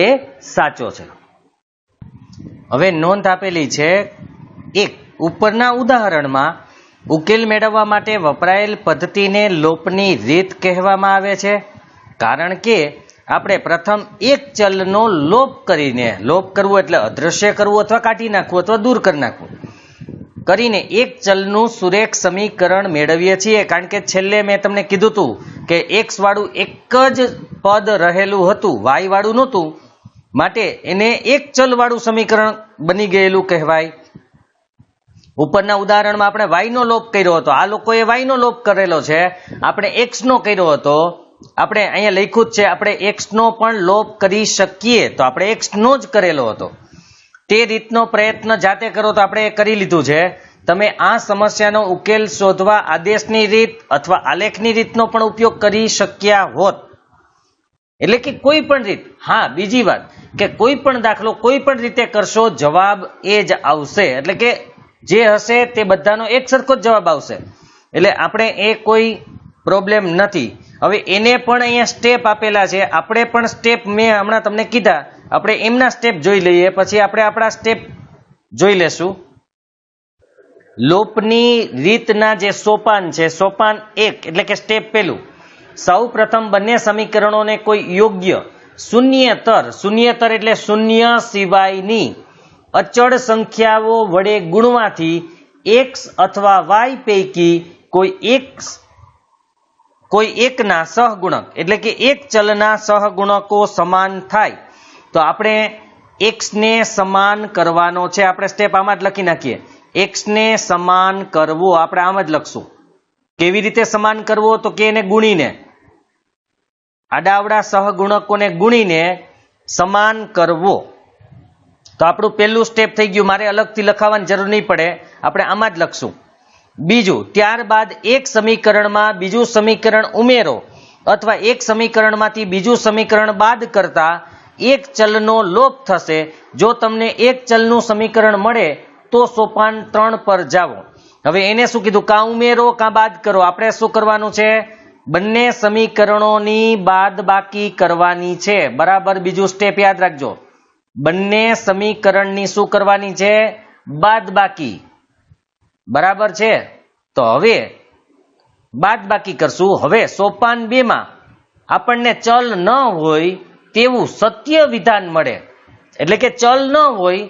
એ સાચો છે. હવે નોંધ આપેલી છે એક, ઉપરના ઉદાહરણમાં ઉકેલ મેળવવા માટે વપરાયેલ પદ્ધતિને લોપની રીત કહેવામાં આવે છે, કારણ કે આપણે પ્રથમ એક ચલનો લોપ કરીને, લોપ કરવું એટલે અદ્રશ્ય કરવું અથવા કાઢી નાખવું અથવા દૂર કરી નાખવું, કરીને એક ચલનું સુરેખ સમીકરણ મેળવીએ છીએ. કારણ કે છેલ્લે મેં તમને કીધું હતું કે x વાળું એક જ પદ રહેલું હતું, y વાળું નહોતું, માટે એને એક ચલ વાળું સમીકરણ બની ગયેલું કહેવાય. ઉપરના ઉદાહરણમાં આપણે y નો લોપ કર્યો હતો, આ લોકોએ y નો લોપ કરેલો છે, આપણે x નો કર્યો હતો. આપણે અહીંયા લખ્યું જ છે આપણે x નો પણ લોપ કરી શકીએ, તો આપણે x નો જ કરેલો હતો. તે રીતનો પ્રયત્ન જાતે કરો તો આપણે કરી લીધું છે. તમે આ સમસ્યાનો ઉકેલ શોધવા આદેશની રીત અથવા આલેખની રીતનો પણ ઉપયોગ કરી શક્યા હોત. એટલે કે કોઈ પણ રીત. હા, બીજી વાત કે કોઈ પણ દાખલો કોઈ પણ રીતે કરશો જવાબ એ જ આવશે, એટલે કે જે હશે તે બધાનો એક સરખો જ જવાબ આવશે. એટલે આપણે એ કોઈ પ્રોબ્લેમ નથી. હવે એને પણ અહીંયા સ્ટેપ આપેલા છે, આપણે પણ સ્ટેપ મેં હમણાં તમને કીધા, આપણે એમના સ્ટેપ જોઈ લઈએ, પછી આપણે આપણા સ્ટેપ જોઈ લેશું. લોપની રીતના જે સોપાન છે, સોપાન 1 એટલે કે સ્ટેપ પહેલું, સૌ પ્રથમ બંને સમીકરણોને કોઈ યોગ્ય શૂન્યતર એટલે શૂન્ય સિવાયની અચળ સંખ્યાઓ વડે ગુણવાથી એક્સ અથવા વાય પૈકી કોઈ એકના સહગુણક એટલે કે એક ચલના સહગુણકો સમાન થાય તો આપણે એક્સ ને સમાન કરવાનો છે. આપણે સ્ટેપ આમાં જ લખી નાખીએ. એક્સ ને સમાન કરવો આપણે આમ જ લખશું. કેવી રીતે સમાન કરવો તો કે એને ગુણીને, આડાવડા સહગુણકોને ગુણીને સમાન કરવો. તો આપણું પહેલું સ્ટેપ થઈ ગયું. મારે અલગથી લખાવવાની જરૂર નહીં પડે, આપણે આમાં જ લખશું. બીજું, ત્યારબાદ એક સમીકરણમાં બીજું સમીકરણ ઉમેરો અથવા એક સમીકરણમાંથી બીજું સમીકરણ બાદ કરતા એક ચલનો લોપ થશે. જો તમને એક ચલનું સમીકરણ મળે તો સોપાન 3 પર જાઓ. હવે એને શું કીધું? કાં ઉમેરો કાં બાદ કરો. આપણે શું કરવાનું છે? બંને સમીકરણોની બાદબાકી કરવાની છે. બરાબર, બીજું સ્ટેપ યાદ રાખજો. બંને સમીકરણની શું કરવાની છે? બાદબાકી. બરાબર છે. તો હવે બાદબાકી કરશું. હવે સોપાન 2 માં આપણને ચલ ન હોય તેવું સત્ય વિધાન મળે. એટલે કે ચલ ન હોય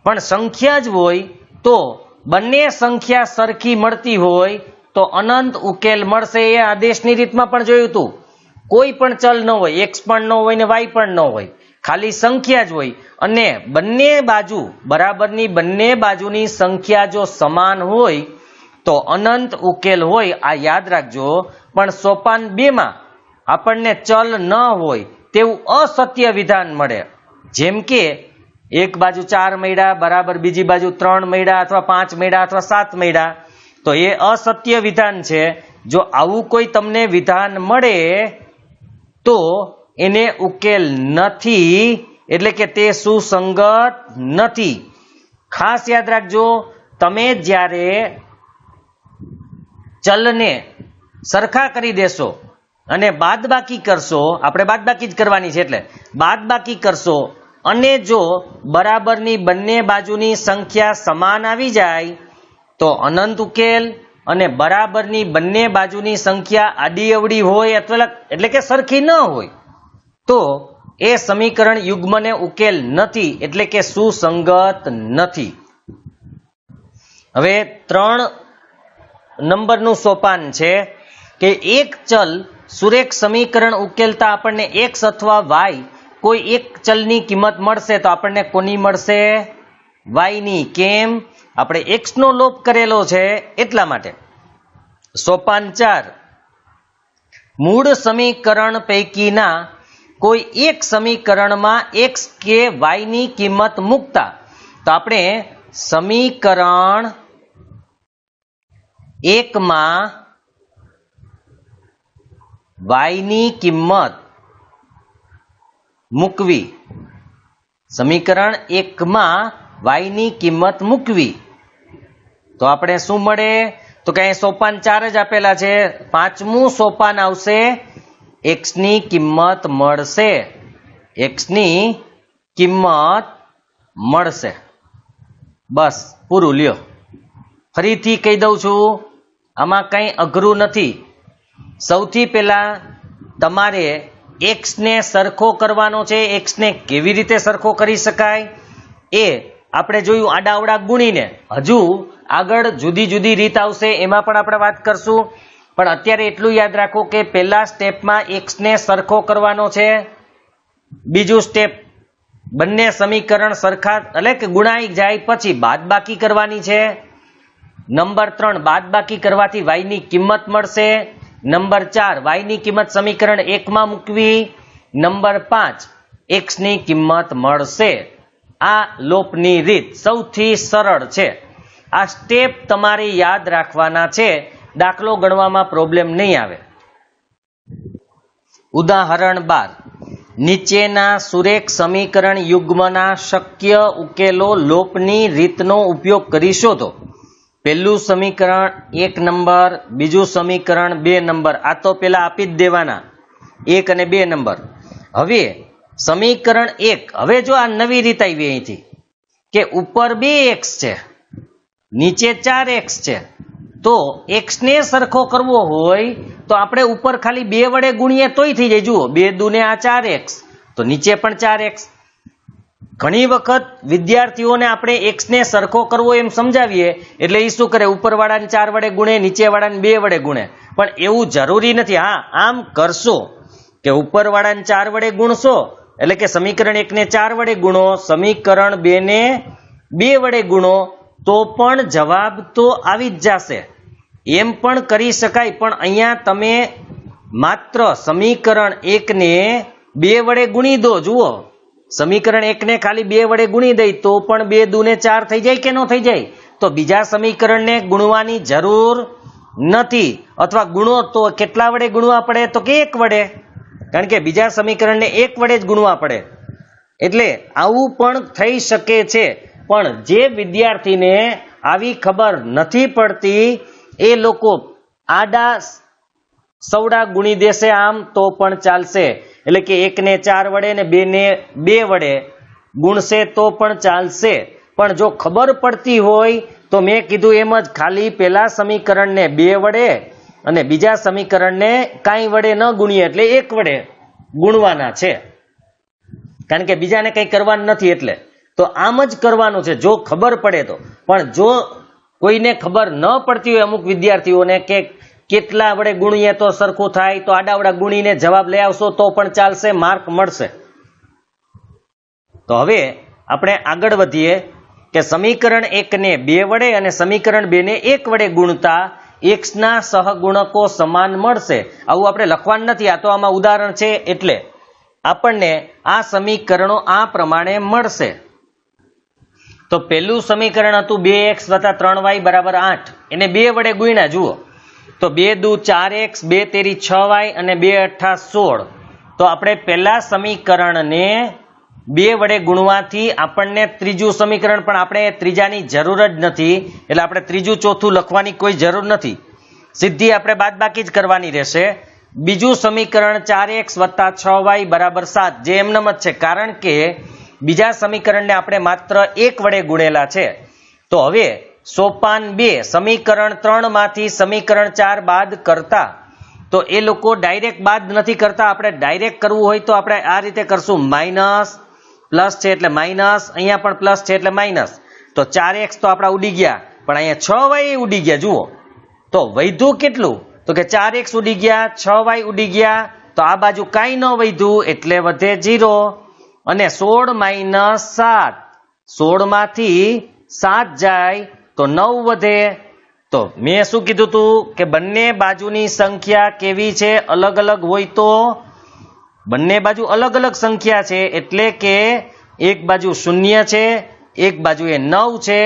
પણ સંખ્યા જ હોય તો બંને સંખ્યા સરખી મળતી હોય તો અનંત ઉકેલ મળશે. એ આદેશની રીતમાં પણ જોયું હતું. કોઈ પણ ચલ ન હોય, એક્સ પણ ન હોય ને વાય પણ ન હોય, ખાલી સંખ્યા જ હોય અને બંને બાજુ બરાબરની બંને બાજુની સંખ્યા જો સમાન હોય તો અનંત ઉકેલ હોય. આ યાદ રાખજો. પણ સોપાન 2 માં આપણને ચલ ન હોય તેવું અસત્ય વિધાન મળે. જેમ કે એક બાજુ 4 મળ્યા બરાબર બીજી બાજુ 3 મળ્યા અથવા 5 મળ્યા અથવા 7 મળ્યા, તો એ અસત્ય વિધાન છે. જો આવું કોઈ તમને વિધાન મળે તો એને ઉકેલ નથી, એટલે કે તે સુસંગત નથી. ખાસ યાદ રાખજો, તમે જ્યારે ચલને સરખા કરી દેશો અને બાદબાકી કરશો, આપણે બાદબાકી જ કરવાની છે, એટલે બાદબાકી કરશો અને જો બરાબરની બંને બાજુની સંખ્યા સમાન આવી જાય તો અનંત ઉકેલ, અને બરાબરની બંને બાજુની સંખ્યા આડી અવળી હોય અથવા એટલે કે સરખી ન હોય તો એ સમીકરણ યુગ્મને ઉકેલ નથી, એટલે કે સુસંગત નથી. હવે 3 નંબરનું સોપાન છે કે એક ચલ સુરેખ સમીકરણ ઉકેલતા આપણને એક્સ અથવા વાય કોઈ એક ચલની કિંમત મળશે તો આપણને કોની મળશે? વાયની. કેમ? આપણે એક્સ નો લોપ કરેલો છે એટલા માટે. સોપાન 4, મૂળ સમીકરણ પૈકીના કોઈ એક સમીકરણમાં એક્સ કે વાયની કિંમત મૂકતા તો આપણે સમીકરણ 1 માં વાયની કિંમત મૂકવી. સમીકરણ 1 માં વાયની કિંમત મૂકવી તો આપણે શું મળે? તો કે સોપાન 4 જ આપેલા છે. 5મું સોપાન આવશે, એક્સ ની કિંમત મળશે. એક્સ ની કિંમત મળશે. બસ પૂરું. લ્યો, ફરીથી કહી દઉં છું, આમાં કંઈ અઘરું નથી. સૌથી પહેલા તમારે એક્સ ને સરખો કરવાનો છે. એક્સ ને કેવી રીતે સરખો કરી શકાય એ આપણે જોયું, આડાઅવળા ગુણીને. હજુ આગળ જુદી જુદી રીત આવશે, એમાં પણ આપણે વાત કરશું. પણ અત્યારે એટલું યાદ રાખો કે પહેલા સ્ટેપમાં એક્સ ને સરખો કરવાનો છે. બીજું સ્ટેપ બંને સમીકરણ સરખા એટલે કે ગુણાઈ જાય પછી બાદબાકી કરવાની છે. નંબર 3, બાદબાકી કરવાથી વાયની કિંમત મળશે. નંબર 4, વાયની કિંમત સમીકરણ 1 માં મૂકવી. નંબર 5, એક્સ ની કિંમત મળશે. આ લોપની રીત સૌથી સરળ છે. આ સ્ટેપ તમારે યાદ રાખવાના છે. દાખલો ગણવામાં પ્રોબ્લેમ નહીં આવે. ઉદાહરણ 12, નીચેના સુરેખ સમીકરણ યુગ્મના શક્ય ઉકેલો લોપની રીતનો ઉપયોગ કરી શોધો. પહેલું સમીકરણ 1 નંબર, બીજું સમીકરણ 2 નંબર. આ તો પેલા આપી જ દેવાના, 1 અને 2 નંબર. હવે સમીકરણ 1, હવે જો આ નવી રીત આવી અહીંથી કે ઉપર 2x છે, નીચે 4x છે, તો x ને સરખો કરવો હોય તો આપણે ઉપર ખાલી 2 વડે ગુણીએ તોય થઈ જાય. જુઓ, 2 દુને આ 4x, તો નીચે પણ 4x. ઘણી વખત વિદ્યાર્થીઓને આપણે x ને સરખો કરવો એમ સમજાવીએ એટલે એ શું કરે, ઉપરવાળાને 4 વડે ગુણે, નીચેવાળાને 2 વડે ગુણે. પણ એવું જરૂરી નથી. હા, આમ કરશો કે ઉપરવાળાને 4 વડે ગુણશો એટલે કે સમીકરણ 1 ને 4 વડે ગુણો, સમીકરણ 2 ને 2 વડે ગુણો તો પણ જવાબ તો આવી જ જશે. એમ પણ કરી શકાય. પણ અહીંયા તમે માત્ર સમીકરણ 1 ને 2 વડે ગુણી દો. જુઓ, સમીકરણ 1 ને ખાલી 2 વડે ગુણી દઈ તો પણ 2 દુ ને 4 થઈ જાય કે ન થઈ જાય? તો બીજા સમીકરણને ગુણવાની જરૂર નથી. અથવા ગુણો તો કેટલા વડે ગુણવા પડે? તો કે 1 વડે, કારણ કે બીજા સમીકરણને 1 વડે જ ગુણવા પડે. એટલે આવું પણ થઈ શકે છે. પણ જે વિદ્યાર્થીને આવી ખબર નથી પડતી એ લોકો આડા સવડા ગુણી દેશે આમ તો પણ ચાલશે. એટલે કે 1 ને 4 વડે ને 2 ને 2 વડે ગુણશે તો પણ ચાલશે. પણ જો ખબર પડતી હોય તો મેં કીધું એમ જ ખાલી પેલા સમીકરણને 2 વડે અને બીજા સમીકરણને કાંઈ વડે ન ગુણીએ એટલે 1 વડે ગુણવાના છે, કારણ કે બીજાને કંઈ કરવાનું નથી. એટલે તો આમ જ કરવાનું છે જો ખબર પડે તો. પણ જો કોઈને ખબર ન પડતી હોય અમુક વિદ્યાર્થીઓને કે કેટલા વડે ગુણીએ તો સરખું થાય, તો આડાવડા ગુણીને જવાબ લઈ આવશો તો પણ ચાલશે, માર્ક મળશે. તો હવે આપણે આગળ વધીએ કે સમીકરણ 1 ને 2 વડે અને સમીકરણ 2 ને 1 વડે ગુણતા x ના સહગુણકો સમાન મળશે. આવું આપણે લખવાનું નથી, આ તો આમાં ઉદાહરણ છે. એટલે આપણને આ સમીકરણો આ પ્રમાણે મળશે. તો પહેલું સમીકરણ હતું 2x + 3y = 8. એને 2 વડે ગુણ્યા. જુઓ, તો 2 દુ 4x, 2 તેરી 6y અને 2 અઠ્ઠા 16. તો આપણે પહેલા સમીકરણને 2 વડે ગુણવાથી આપણને ત્રીજું સમીકરણ, પણ આપણે ત્રીજાની જરૂર જ નથી એટલે આપણે ત્રીજું ચોથું લખવાની કોઈ જરૂર નથી, સીધી આપણે બાદબાકી જ કરવાની રહેશે. બીજું સમીકરણ 4x + 6y = 7, જે એમનેમ જ છે, કારણ કે બીજા સમીકરણને આપણે માત્ર 1 વડે ગુણેલા છે. તો હવે સોપાન 2, સમીકરણ 3 માંથી સમીકરણ 4 બાદ કરતા, તો એ લોકો ડાયરેક્ટ બાદ નથી કરતા. આપણે ડાયરેક્ટ કરવું હોય તો આપણે આ રીતે કરશું, માઇનસ પ્લસ છે એટલે માઇનસ, અહીંયા પણ પ્લસ છે એટલે માઇનસ. તો 4x તો આપણા ઉડી ગયા, પણ અહીંયા 6y ઉડી ગયા. જુઓ, તો વધ્યું કેટલું? તો કે 4x ઉડી ગયા, 6y ઉડી ગયા. તો આ બાજુ કાંઈ ન વધ્યું એટલે વધે 0. અને 16 - 7, 16 માંથી 7 જાય તો 9 વધે. તો મેં શું કીધું હતું કે બંને બાજુની સંખ્યા કેવી છે? અલગ અલગ હોય તો બંને બાજુ અલગ અલગ સંખ્યા છે, એટલે કે એક બાજુ 0 છે, એક બાજુ એ 9 છે.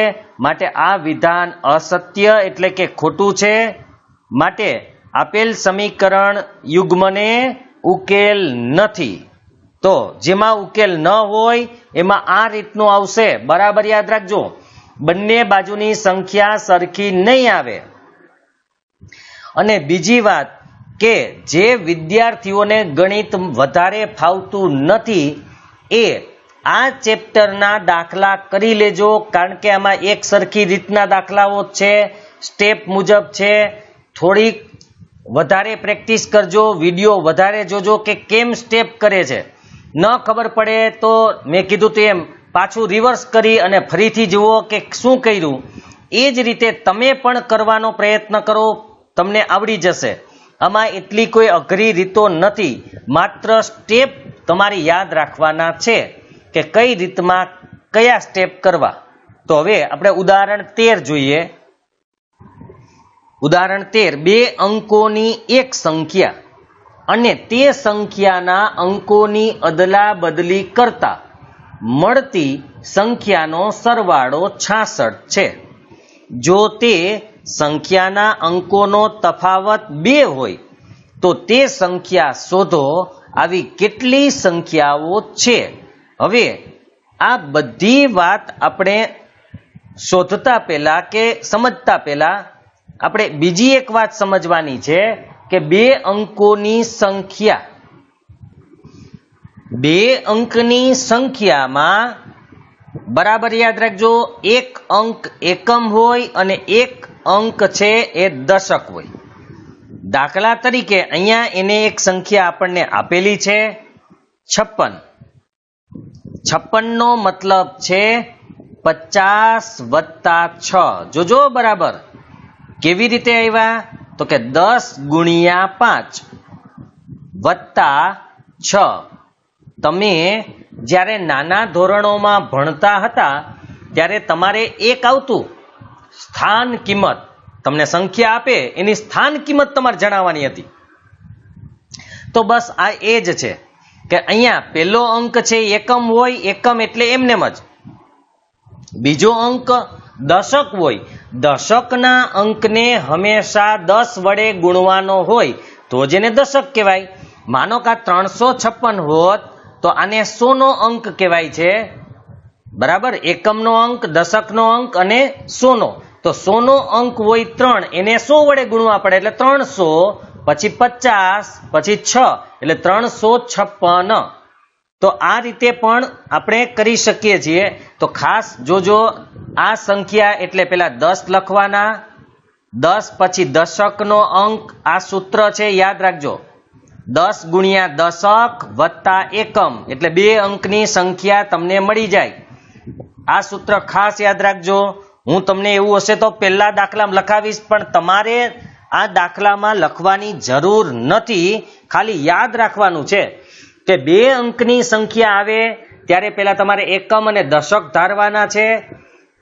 માટે આ વિધાન અસત્ય એટલે કે ખોટું છે. માટે આપેલ સમીકરણ યુગ્મને ઉકેલ નથી. તો જેમાં ઉકેલ ન હોય એમાં આ રીતનું આવશે. બરાબર યાદ રાખજો, બંને બાજુની સંખ્યા સરખી નહીં આવે. અને બીજી વાત કે જે વિદ્યાર્થીઓને ગણિત વધારે ફાવતું નથી એ આ ચેપ્ટરના દાખલા કરી લેજો, કારણ કે આમાં એક સરખી રીતના દાખલાઓ છે, સ્ટેપ મુજબ છે. થોડીક વધારે પ્રેક્ટિસ કરજો, વિડીયો વધારે જોજો કે કેમ સ્ટેપ કરે છે. ન ખબર પડે તો મેં કીધું તેમ પાછું રિવર્સ કરી અને ફરીથી જુઓ કે શું કર્યું. એ જ રીતે તમે પણ કરવાનો પ્રયત્ન કરો, તમને આવડી જશે. આમાં એટલી કોઈ અઘરી રીતો નથી, માત્ર સ્ટેપ તમારે યાદ રાખવાના છે કે કઈ રીતમાં કયા સ્ટેપ કરવા. તો હવે આપણે ઉદાહરણ 13 જોઈએ. ઉદાહરણ 13, 2 અંકોની એક સંખ્યા અને તે સંખ્યાના અંકોની અદલા બદલી કરતા મળતી સંખ્યાનો સરવાળો 66 છે. જો તે સંખ્યાના અંકોનો તફાવત 2 હોય તો તે સંખ્યા શોધો. આવી કેટલી સંખ્યાઓ છે? હવે આ બધી વાત આપણે શોધતા પહેલા કે સમજતા પહેલા આપણે બીજી એક વાત સમજવાની છે કે 2 અંકોની સંખ્યા, 2 અંકની સંખ્યામાં બરાબર યાદ રાખજો, એક અંક એકમ હોય અને એક અંક છે એ દશક હોય. દાખલા તરીકે અહીંયા એને એક સંખ્યા આપણને આપેલી છે 56. 56 નો મતલબ છે 50 વત્તા 6. જોજો બરાબર કેવી રીતે આવ્યા, તો કે 10 ગુણ્યા 5 વત્તા 6. તમે જ્યારે નાના ધોરણોમાં ભણતા હતા ત્યારે તમારે એક આવતું સ્થાન કિંમત, તમને સંખ્યા આપે એની સ્થાન કિંમત તમારે જણાવવાની હતી. તો બસ આ એ જ છે કે અહીંયા પહેલો અંક છે એકમ હોય, એકમ એટલે એમનેમ જ. બીજો અંક દશક હોય, દશકના અંકને હંમેશા 10 વડે ગુણવાનો હોય તો જેને દશક કહેવાય. માનો કે 356 હોત તો આને 100 નો અંક કહેવાય છે, બરાબર. એકમનો અંક, દશકનો અંક અને 100 નો. તો 100 નો અંક હોય 3, એને 100 વડે ગુણવા પડે એટલે 300, પછી 50, પછી 6 એટલે 356. તો આ રીતે પણ આપણે કરી શકીએ છીએ. તો ખાસ જોજો, આ સંખ્યા એટલે પેલા 10 લખવાના, 10 પછી દશકનો અંક, આ સૂત્ર છે યાદ રાખજો. 10 ગુણ્યા દશક વત્તા એકમ એટલે 2 અંકની સંખ્યા તમને મળી જાય. આ સૂત્ર ખાસ યાદ રાખજો. હું તમને એવું હશે તો પહેલા દાખલામાં લખાવીશ, પણ તમારે આ દાખલામાં લખવાની જરૂર નથી, ખાલી યાદ રાખવાનું છે કે 2 અંકની સંખ્યા આવે ત્યારે પહેલા તમારે એકમ અને દશક ધારવાના છે.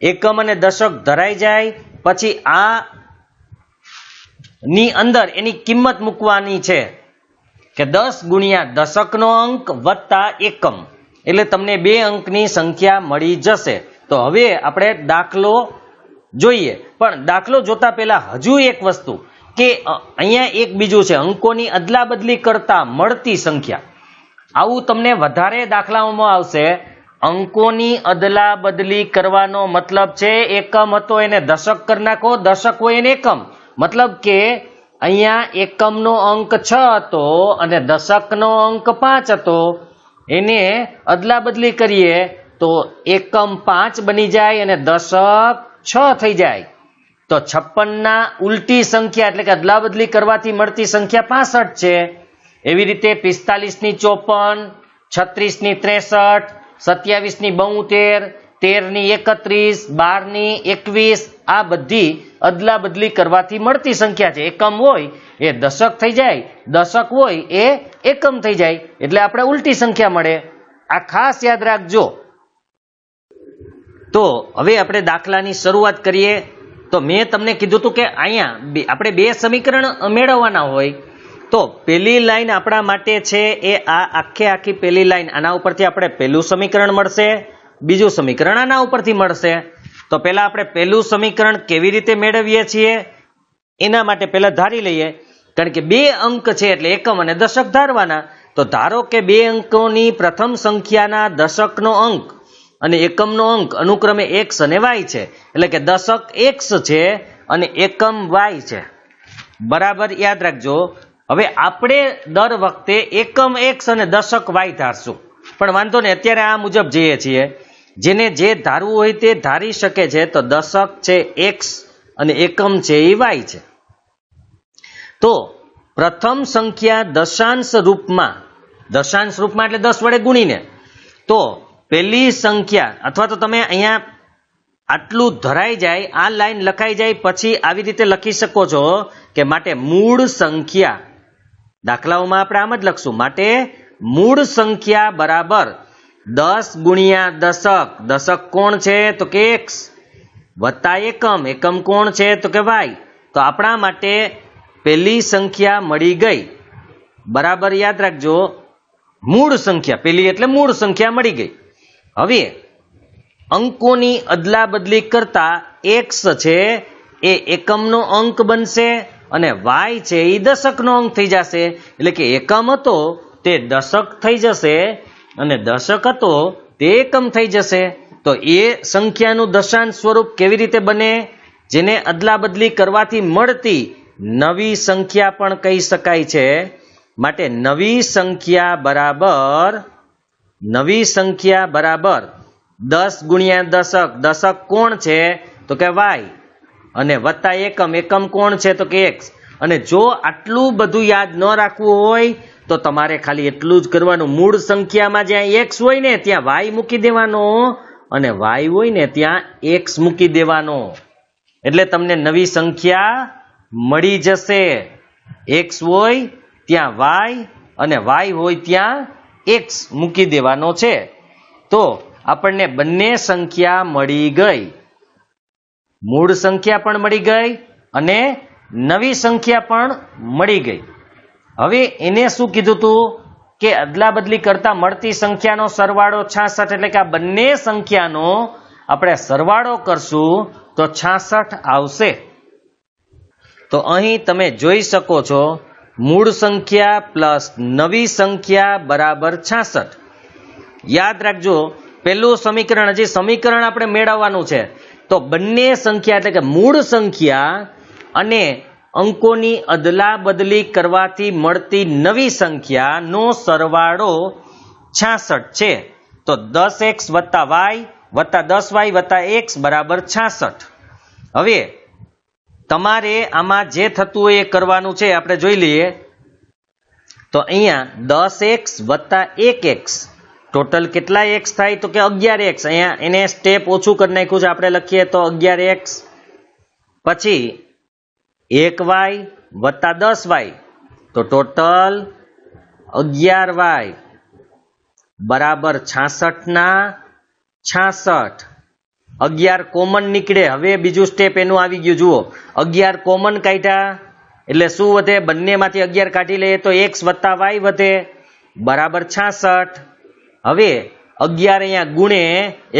એકમ અને દશક ધરાઈ જાય પછી આ ની અંદર એની કિંમત મૂકવાની છે કે 10 ગુણ્યા દશકનો અંક વત્તા એકમ એટલે તમને 2 અંકની સંખ્યા મળી જશે. તો હવે આપણે દાખલો જોઈએ, પણ દાખલો જોતા પહેલા હજુ એક વસ્તુ કે અહીંયા એક બીજું છે, અંકોની અદલા બદલી કરતા મળતી સંખ્યા. આવું તમને વધારે દાખલાઓમાં આવશે. અંકોની અદલા બદલી કરવાનો મતલબ છે એકમ હતો એને દશક કરી નાખો, દશક હોય એને એકમ. મતલબ કે અહીંયા એકમનો અંક 6 હતો અને દશકનો અંક 5 હતો, એને અદલા બદલી કરીએ તો એકમ 5 બની જાય અને દશક 6 થઈ જાય. તો 56 ના ઉલટી સંખ્યા એટલે કે અદલા બદલી કરવાથી મળતી સંખ્યા 65 છે. એવી રીતે 45 ની 54, 36 ની 63, 27 ની 72, 13 ની 31, 12 ની 21, આ બધી અદલા બદલી કરવાથી મળતી સંખ્યા છે. એકમ હોય એ દશક થઈ જાય, દશક હોય એ એકમ થઈ જાય, એટલે આપણે ઉલટી સંખ્યા મળે. આ ખાસ યાદ રાખજો. તો હવે આપણે દાખલાની શરૂઆત કરીએ. તો મેં તમને કીધું હતું કે અહીંયા આપણે 2 સમીકરણ મેળવવાના હોય. તો પહેલી લાઈન આપણા માટે છે એ આ આખી પહેલી લાઈન, આના ઉપરથી આપણે પહેલું સમીકરણ મળશે, બીજું સમીકરણ આના ઉપરથી મળશે. તો પહેલા આપણે પહેલું સમીકરણ કેવી રીતે મેળવીએ છીએ એના માટે પહેલા ધારી લઈએ, કારણ કે 2 અંક છે એટલે એકમ અને દશક ધારવાના. તો ધારો કે 2 અંકોની પ્રથમ સંખ્યાના દશકનો અંક અને એકમનો અંક અનુક્રમે x અને y છે, એટલે કે દશક x છે અને એકમ y છે, બરાબર. યાદ રાખજો. હવે આપણે દર વખતે એકમ x અને દશક y ધારશું, પણ વાંધો નહીં, અત્યારે આ મુજબ જઈએ છીએ. જેને જે ધારવું હોય તે ધારી શકે છે. તો દશક છે x અને એકમ છે એ y છે. તો પ્રથમ સંખ્યા દશાંશ રૂપમાં એટલે 10 વડે ગુણીને, તો પહેલી સંખ્યા અથવા તો તમે અહીંયા આટલું ધરાઈ જાય, આ લાઈન લખાઈ જાય પછી આવી રીતે લખી શકો છો કે માટે મૂળ સંખ્યા, દાખલાઓમાં આપણે આમ જ લખશું, માટે મૂળ સંખ્યા બરાબર 10 ગુણ્યા દશક, દશક કોણ છે તો કે x, વત્તા એકમ, એકમ કોણ છે તો કે y. તો આપણા માટે પહેલી સંખ્યા મળી ગઈ, બરાબર. યાદ રાખજો, મૂળ સંખ્યા, પહેલી એટલે મૂળ સંખ્યા મળી ગઈ. હવે અંકોની અદલા બદલી કરતા x છે એ એકમનો અંક બનશે અને y છે એ દશકનો અંક થઈ જશે. એટલે કે એકમ હતો તે દશક થઈ જશે અને દશક હતો તે એકમ થઈ જશે. તો એ સંખ્યાનું દશાંશ સ્વરૂપ કેવી રીતે બને? જેને અદલા બદલી કરવાથી મળતી નવી સંખ્યા પણ કહી શકાય છે. માટે નવી સંખ્યા બરાબર 10 ગુણ્યા દશક, દશક કોણ છે તો કે y, અને વત્તા એકમ, એકમ કોણ છે તો કે x. અને જો આટલું બધું યાદ ન રાખવું હોય તો તમારે ખાલી એટલું જ કરવાનું, મૂળ સંખ્યામાં જ્યાં x હોય ને ત્યાં y મૂકી દેવાનો અને y હોય ને ત્યાં x મૂકી દેવાનો, એટલે તમને નવી સંખ્યા મળી જશે. x હોય ત્યાં y અને y હોય ત્યાં x મૂકી દેવાનો છે. તો આપણને બંને સંખ્યા મળી ગઈ, મૂળ સંખ્યા પણ મળી ગઈ અને નવી સંખ્યા પણ મળી ગઈ. હવે એને શું કીધું તું કે અદલા બદલી કરતા મળતી સંખ્યાનો સરવાળો 66, એટલે કે આ બંને સંખ્યાનો આપણે સરવાળો કરશું તો 66 આવશે. તો અહીં તમે જોઈ શકો છો મૂળ સંખ્યા પ્લસ નવી સંખ્યા બરાબર 66. યાદ રાખજો પેલું સમીકરણ, હજી સમીકરણ આપણે મેળવવાનું છે. તો બંને સંખ્યા એટલે કે મૂળ સંખ્યા અને અંકોની અદલા બદલી કરવાથી મળતી નવી સંખ્યાનો સરવાળો 66 છે. તો 10x વત્તા y વત્તા 10y વત્તા x બરાબર 66. હવે તમારે આમાં જે થતું હોય એ કરવાનું છે, આપણે જોઈ લઈએ. તો અહીંયા 10x વત્તા 1x ટોટલ કેટલા x થાય તો કે 11x. અહીંયા એને સ્ટેપ ઓછું કરી નાખ્યું છે, આપણે લખીએ તો 11x. પછી 1y વત્તા 10y તો ટોટલ 11y બરાબર 66 ના 66. 11 કોમન નીકળે. હવે બીજું સ્ટેપ એનું આવી ગયું, જુઓ 11 કોમન કાઢ્યા એટલે શું વધે, બંનેમાંથી 11 કાઢી લઈએ તો x વત્તા y વધે બરાબર 66. હવે 11 અહીંયા ગુણે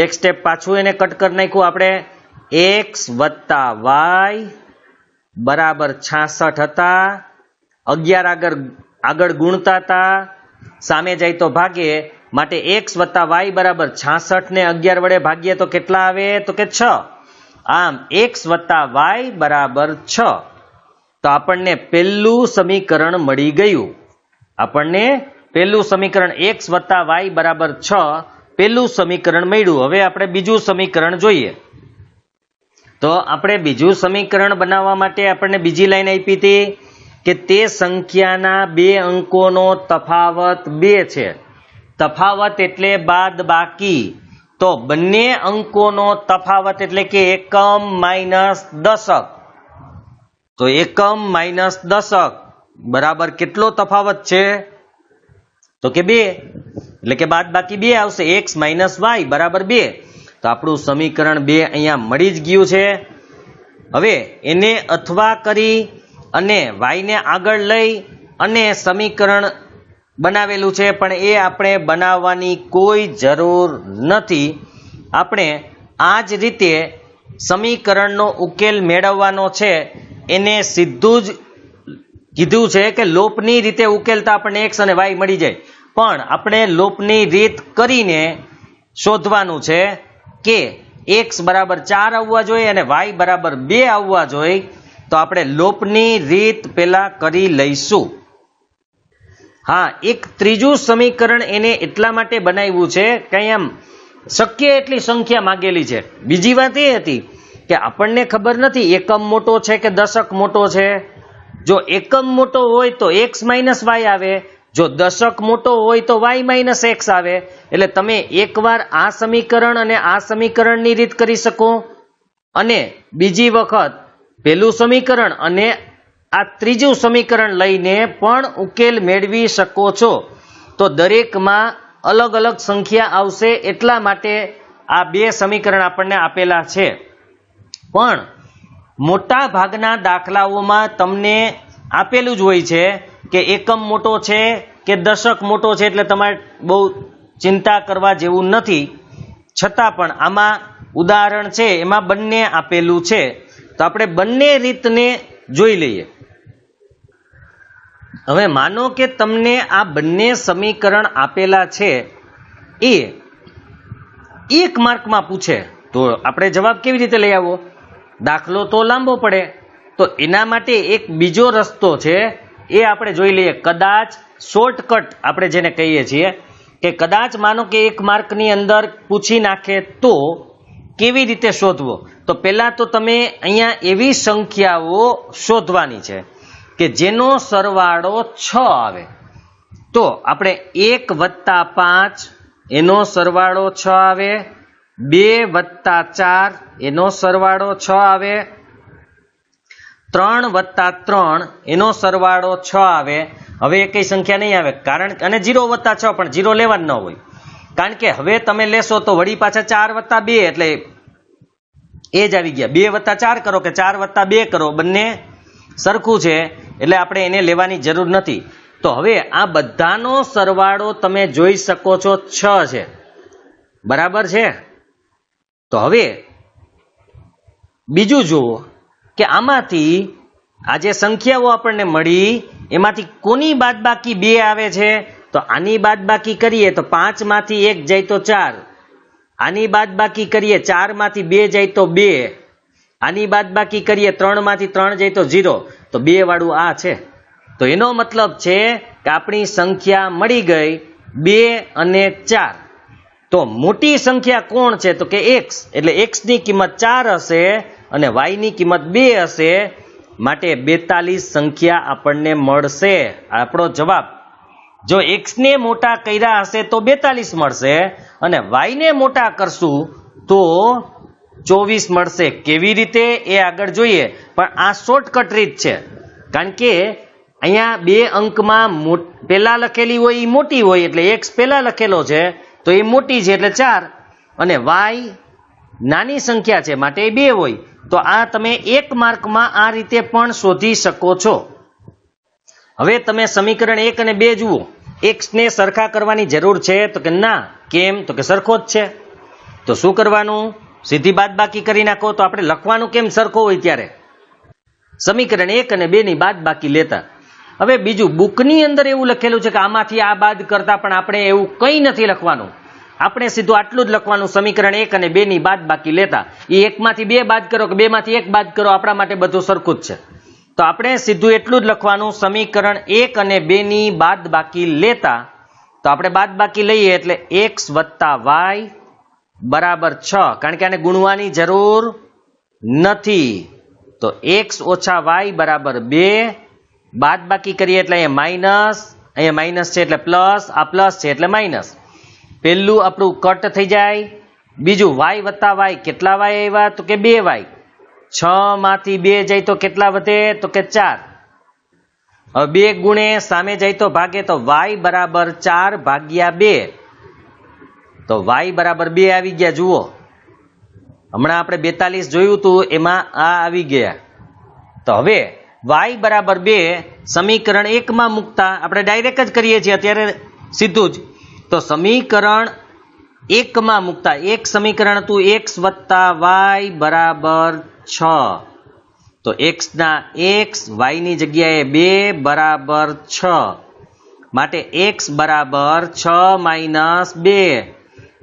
એક સ્ટેપ પાછું એને કટ કરી નાખ્યું આપણે, x વત્તા y બરાબર 66 હતા. 11 આગળ ગુણતા હતા, સામે જાય તો ભાગે, માટે x વત્તા y બરાબર 66 ને 11 વડે ભાગીએ તો કેટલા આવે તો કે 6. આમ x વત્તા y બરાબર 6. તો આપણને પહેલું સમીકરણ મળી ગયું. આપણને પહેલું સમીકરણ x વત્તા y બરાબર 6 પહેલું સમીકરણ મળ્યું. હવે આપણે બીજું સમીકરણ જોઈએ. તો આપણે બીજું સમીકરણ બનાવવા માટે આપણને બીજી લાઈન આપી હતી કે તે સંખ્યાના બે અંકોનો તફાવત 2 છે. તફાવત એટલે બાદ બાકી. તો બંને અંકોનો તફાવત એટલે કે એકમ માઇનસ દશક. તો એકમ માઇનસ દશક બરાબર કેટલો તફાવત છે તો કે 2, એટલે કે બાદ બાકી 2 આવશે. x માઇનસ y બરાબર 2. તો આપણું સમીકરણ 2 અહીંયા મળી જ ગયું છે. હવે એને અથવા કરી અને y ને આગળ લઈ અને સમીકરણ બનાવેલું છે, પણ એ આપણે બનાવવાની કોઈ જરૂર નથી. આપણે આ જ રીતે સમીકરણનો ઉકેલ મેળવવાનો છે. એને સીધું જ કીધું છે કે લોપની રીતે ઉકેલતા આપણને x અને y મળી જાય, પણ આપણે લોપની રીત કરીને શોધવાનું છે કે x બરાબર 4 આવવા જોઈએ અને y બરાબર 2 આવવા જોઈએ. તો આપણે લોપની રીત પેલા કરી લઈશું. હા, એક ત્રીજું સમીકરણ એને એટલા માટે બનાવ્યું છે કે આમ શક્ય એટલી સંખ્યા માંગેલી છે. બીજી વાત એ હતી કે આપણને ખબર નથી એકમ મોટો છે કે દશક મોટો છે. જો એકમ મોટો હોય તો x માઇનસ y આવે, જો દશક મોટો હોય તો y માઇનસ x આવે. એટલે તમે એકવાર આ સમીકરણ અને આ સમીકરણની રીત કરી શકો અને બીજી વખત પેલું સમીકરણ અને આ ત્રીજું સમીકરણ લઈને પણ ઉકેલ મેળવી શકો છો. તો દરેકમાં અલગ અલગ સંખ્યા આવશે, એટલા માટે આ બે સમીકરણ આપણને આપેલા છે. પણ મોટા ભાગના દાખલાઓમાં તમને આપેલું જ હોય છે કે એકમ મોટો છે કે દશક મોટો છે, એટલે તમારે બહુ ચિંતા કરવા જેવું નથી. છતાં પણ આમાં ઉદાહરણ છે એમાં બંને આપેલું છે. તો આપણે બંને રીતને જોઈ લઈએ. હવે માનો કે તમને આ બંને સમીકરણ આપેલા છે, એ 1 માર્કમાં પૂછે તો આપણે જવાબ કેવી રીતે લઈ આવો? દાખલો તો લાંબો પડે. તો એના માટે એક બીજો રસ્તો છે, એ આપણે જોઈ લઈએ. કદાચ શોર્ટકટ આપણે જેને કહીએ છીએ કે કદાચ માનો કે 1 માર્કની અંદર પૂછી નાખે તો કેવી રીતે શોધવો? તો પહેલા તો તમે અહીંયા એવી સંખ્યાઓ શોધવાની છે કે જેનો સરવાળો 6 આવે. તો આપણે 1 વત્તા 5 એનો સરવાળો 6 આવે, 2 વત્તા 4 એનો સરવાળો 6 આવે, 3 વત્તા 3 એનો સરવાળો 6 આવે. હવે એ કઈ સંખ્યા નહીં આવે, કારણ અને 0 વત્તા 6 પણ 0 લેવા જ ન હોય, કારણ કે હવે તમે લેશો તો વળી પાછા 4 વત્તા 2 એટલે એ જ આવી ગયા. 2 વત્તા 4 કરો કે 4 વત્તા 2 કરો, બંને સરખું છે એટલે આપણે એને લેવાની જરૂર નથી. તો હવે આ બધાનો સરવાળો તમે જોઈ શકો છો 6 છે, બરાબર છે. તો હવે બીજું જુઓ કે આમાંથી આ જે સંખ્યાઓ આપણને મળી એમાંથી કોની બાદબાકી 2 આવે છે, તો આની બાદબાકી કરીએ તો 5 માંથી 1 જાય તો 4, આની બાદબાકી કરીએ 4 માંથી 2 જાય તો 2, આની બાદબાકી કરીએ 3 માંથી 3 જાય તો 0, તો 2 વાળું આ છે. તો એનો મતલબ છે કે આપણી સંખ્યા મળી ગઈ 2 અને 4. તો મોટી સંખ્યા કોણ છે, તો કે x, એટલે x ની કિંમત 4 હશે અને y ની કિંમત 2 હશે, માટે 42 સંખ્યા આપણને મળશે. આપણો જવાબ જો x ને મોટા કર્યા હશે તો 42 મળશે અને y ને મોટા કરશું તો 24 મળશે. કેવી રીતે એ આગળ જોઈએ, પણ આ શોર્ટકટ રીત છે, કારણ કે અહીંયા 2 અંકમાં પેલા લખેલી હોય એ મોટી હોય એટલે x પેલા લખેલો છે તો એ મોટી છે એટલે 4, અને y નાની સંખ્યા છે માટે એ 2 હોય. તો આ તમે 1 માર્કમાં આ રીતે પણ શોધી શકો છો. હવે તમે સમીકરણ 1 અને 2 જુઓ, x ને સરખા કરવાની જરૂર છે, તો કે ના. કેમ, તો કે સરખો જ છે. તો શું કરવાનું, સીધી બાદબાકી કરી નાખો. તો આપણે લખવાનું કેમ સરખો હોય ત્યારે સમીકરણ 1 અને 2 ની બાદબાકી લેતા. હવે બીજું, બુકની અંદર એવું લખેલું છે કે આમાંથી આ બાદ કરતા, પણ આપણે એવું કંઈ નથી લખવાનું. આપણે સીધું આટલું જ લખવાનું, સમીકરણ 1 અને 2 ની બાદબાકી લેતા. એ 1 માંથી 2 બાદ કરો કે 2 માંથી 1 બાદ કરો, આપણા માટે બધું સરખું જ છે. તો આપણે સીધું એટલું જ લખવાનું, સમીકરણ 1 અને 2 ની બાદબાકી લેતા. તો આપણે બાદબાકી લઈએ એટલે x વત્તા y બરાબર 6, કારણ કે આને ગુણવાની જરૂર નથી. તો x ઓછા y બરાબર 2, બાદબાકી કરીએ એટલે અહીંયા માઇનસ છે એટલે પ્લસ, આ પ્લસ છે એટલે માઇનસ. પહેલું આપણું કટ થઈ જાય. બીજું y વત્તા y, કેટલા y આવ્યા, તો કે 2y. 6 માંથી 2 જાય તો કેટલા વધે, તો કે 4. હવે 2 ગુણે સામે જાય તો ભાગે, તો y બરાબર 4 ભાગ્યા 2. તો y બરાબર 2 આવી ગયા. જુઓ, હમણાં આપણે 42 જોયું હતું એમાં આ આવી ગયા. તો હવે y બરાબર 2 સમીકરણ 1 માં મૂકતા આપણે ડાયરેક્ટ જ કરીએ છીએ અત્યારે સીધું જ. તો સમીકરણ 1 માં મૂકતા એક સમીકરણ હતું x વત્તા y બરાબર 6. તો x ના x, y ની જગ્યાએ 2 બરાબર 6, માટે x બરાબર 6 માઇનસ 2,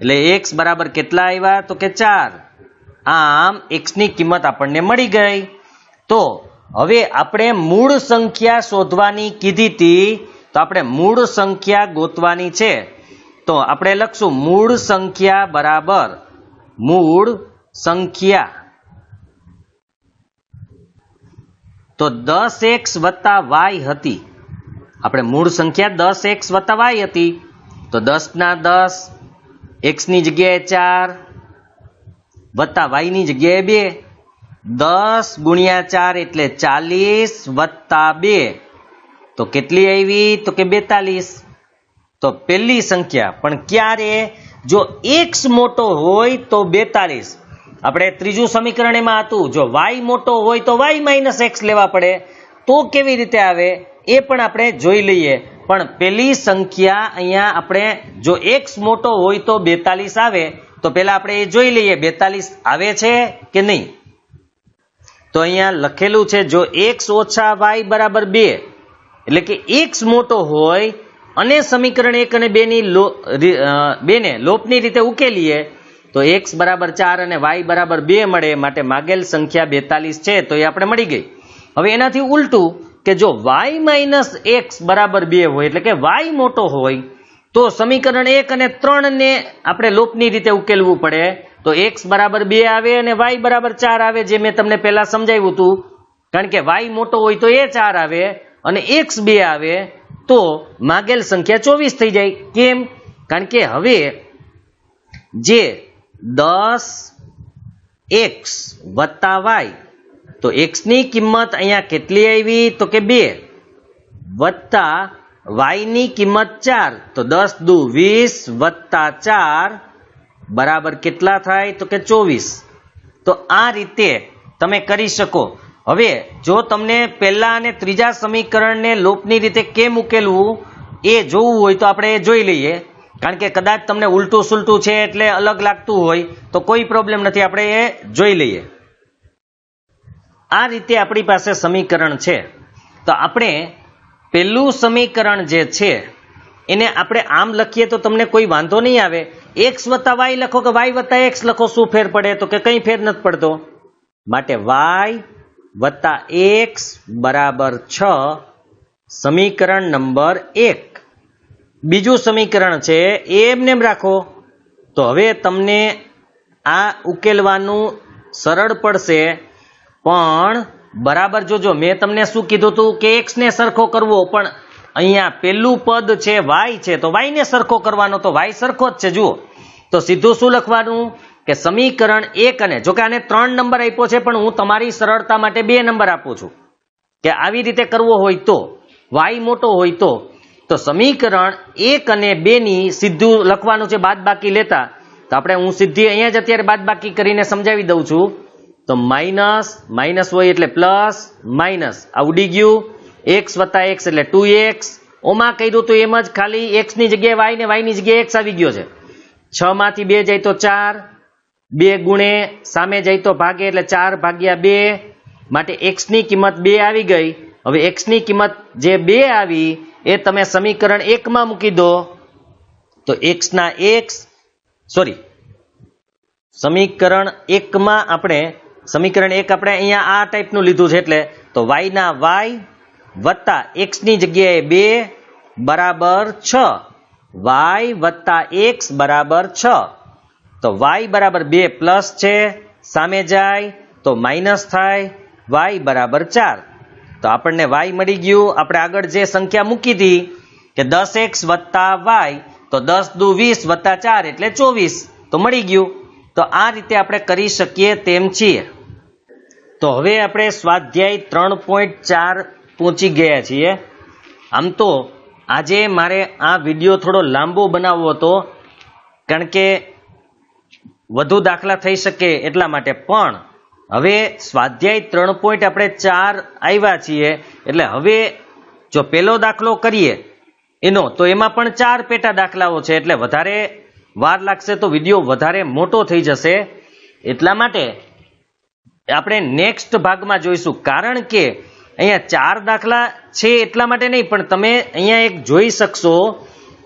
એટલે x બરાબર કેટલા આવ્યા, તો કે 4. આમ x ની કિંમત આપણને મળી ગઈ. તો હવે આપણે મૂળ સંખ્યા શોધવાની કીધી હતી, તો આપણે મૂળ સંખ્યા ગોતવાની છે. તો આપણે લખશું મૂળ સંખ્યા બરાબર મૂળ સંખ્યા. તો 10x વત્તા y હતી. આપણે મૂળ સંખ્યા 10x વત્તા y હતી. તો 10 ના 10, x ની જગ્યાએ 4 વત્તા y ની જગ્યાએ 2. 10 ગુણ્યા 4 એટલે 40 વત્તા 2, તો કેટલી આવી, તો કે 42. તો પહેલી સંખ્યા, પણ ક્યારે, જો x મોટો હોય તો 42. આપણે ત્રીજું સમીકરણ એમાં હતું, જો y મોટો હોય તો y માઇનસ x લેવા પડે. તો કેવી રીતે આવે એ પણ આપણે જોઈ લઈએ. પણ પેલી સંખ્યા અહીંયા આપણે જો x મોટો હોય તો 42 આવે, તો પેલા આપણે એ જોઈ લઈએ 42 આવે છે કે નહીં. તો અહીંયા લખેલું છે જો x ઓછા y બરાબર 2, એટલે કે x મોટો હોય અને સમીકરણ 1 અને 2 ની લોપની રીતે ઉકેલીએ તો x બરાબર 4 અને y બરાબર 2 મળે, માટે માગેલ સંખ્યા 42 છે. તો એ આપણે મળી ગઈ. હવે એનાથી ઉલટું કે જો y માઇનસ x બરાબર 2 હોય, એટલે કે y મોટો હોય, તો સમીકરણ 1 અને 3 ને આપણે લોપની રીતે ઉકેલવું પડે. તો x બરાબર 2 આવે અને y બરાબર 4 આવે, જે મેં તમને પહેલા સમજાવ્યું હતું. કારણ કે y મોટો હોય તો એ 4 આવે અને x 2 આવે, તો માગેલ સંખ્યા 24 થઈ જાય. કેમ? કારણ કે હવે જે 10x વત્તા y, તો x ની કિંમત અહીંયા કેટલી આવી? તો કે 2 વત્તા y ની કિંમત 4, તો 10 દુ 20 વત્તા 4 બરાબર કેટલા થાય? તો કે 24. તો આ રીતે તમે કરી શકો. હવે જો તમને પહેલા અને ત્રીજા સમીકરણને લોપની રીતે કેમ ઉકેલવું એ જોવું હોય તો આપણે એ જોઈ લઈએ. કારણ કે કદાચ તમને ઉલટું સુલટું છે એટલે અલગ લાગતું હોય તો કોઈ પ્રોબ્લેમ નથી, આપણે એ જોઈ લઈએ. આ રીતે આપણી પાસે સમીકરણ છે. તો આપણે પહેલું સમીકરણ જે છે એને આપણે આમ લખીએ તો તમને કોઈ વાંધો નહીં આવે. x વત્તા y લખો કે y વત્તા x લખો, શું ફેર પડે? તો કે કંઈ ફેર નથી પડતો. માટે y વત્તા x બરાબર 6, સમીકરણ નંબર 1. બીજું સમીકરણ છે એ એમને રાખો. તો હવે તમને આ ઉકેલવાનું સરળ પડશે, પણ બરાબર જોજો. મેં તમને શું કીધું હતું કે x ને સરખો કરવો, પણ અહીંયા પેલું પદ છે y છે તો y ને સરખો કરવાનો, તો y સરખો જ છે. જુઓ તો સીધું શું લખવાનું કે સમીકરણ 1, અને જો કે આને 3 નંબર આપ્યો છે પણ હું તમારી સરળતા માટે 2 નંબર આપું છું કે આવી રીતે કરવો હોય તો, y મોટો હોય તો સમીકરણ 1 અને 2 ની સીધું લખવાનું છે બાદબાકી લેતા. તો આપણે હું સીધી અહીંયા જ અત્યારે બાદબાકી કરીને સમજાવી દઉં છું. તો માઇનસ હોય એટલે પ્લસ, માઇનસ આ ઉડી ગયું, x વત્તા x એટલે 2x. ઓમાં કર્યું તો એમ જ, ખાલી x ની જગ્યાએ y ને y ની જગ્યાએ x આવી ગયો છે. 6 માંથી 2 જાય તો 4, 2 ગુણે સામે જાય તો ભાગે એટલે 4 ભાગ્યા 2, માટે x ની કિંમત 2 આવી ગઈ. હવે x ની કિંમત જે 2 આવી એ તમે સમીકરણ 1 માં મૂકી દો. તો સમીકરણ 1 માં આપણે અહીંયા આ ટાઈપનું લીધું છે, એટલે તો y ના y વત્તા x ની જગ્યાએ 2 બરાબર 6, y વત્તા x બરાબર 6. તો y બરાબર 2 પ્લસ છે, સામે જાય તો માઇનસ થાય, y બરાબર 4. તો આપણને y મળી ગયું. આપણે આગળ જે સંખ્યા મૂકી હતી કે 10x વત્તા y, તો 10 દુ 20 વત્તા 4 એટલે 24, તો મળી ગયું. તો આ રીતે આપણે કરી શકીએ તેમ છીએ. તો હવે આપણે સ્વાધ્યાય 3.4 પહોંચી ગયા છીએ. આમ તો આજે મારે આ વિડીયો થોડો લાંબો બનાવવો હતો, કારણ કે વધુ દાખલા થઈ શકે એટલા માટે. પણ હવે સ્વાધ્યાય 3.4 આવ્યા છીએ, એટલે હવે જો પહેલો દાખલો કરીએ એનો, તો એમાં પણ 4 પેટા દાખલાઓ છે, એટલે વધારે વાર લાગશે તો વિડીયો વધારે મોટો થઈ જશે. એટલા માટે આપણે નેક્સ્ટ ભાગમાં જોઈશું. કારણ કે અહીંયા 4 દાખલા છે એટલા માટે નહીં, પણ તમે અહીંયા એક જોઈ શકશો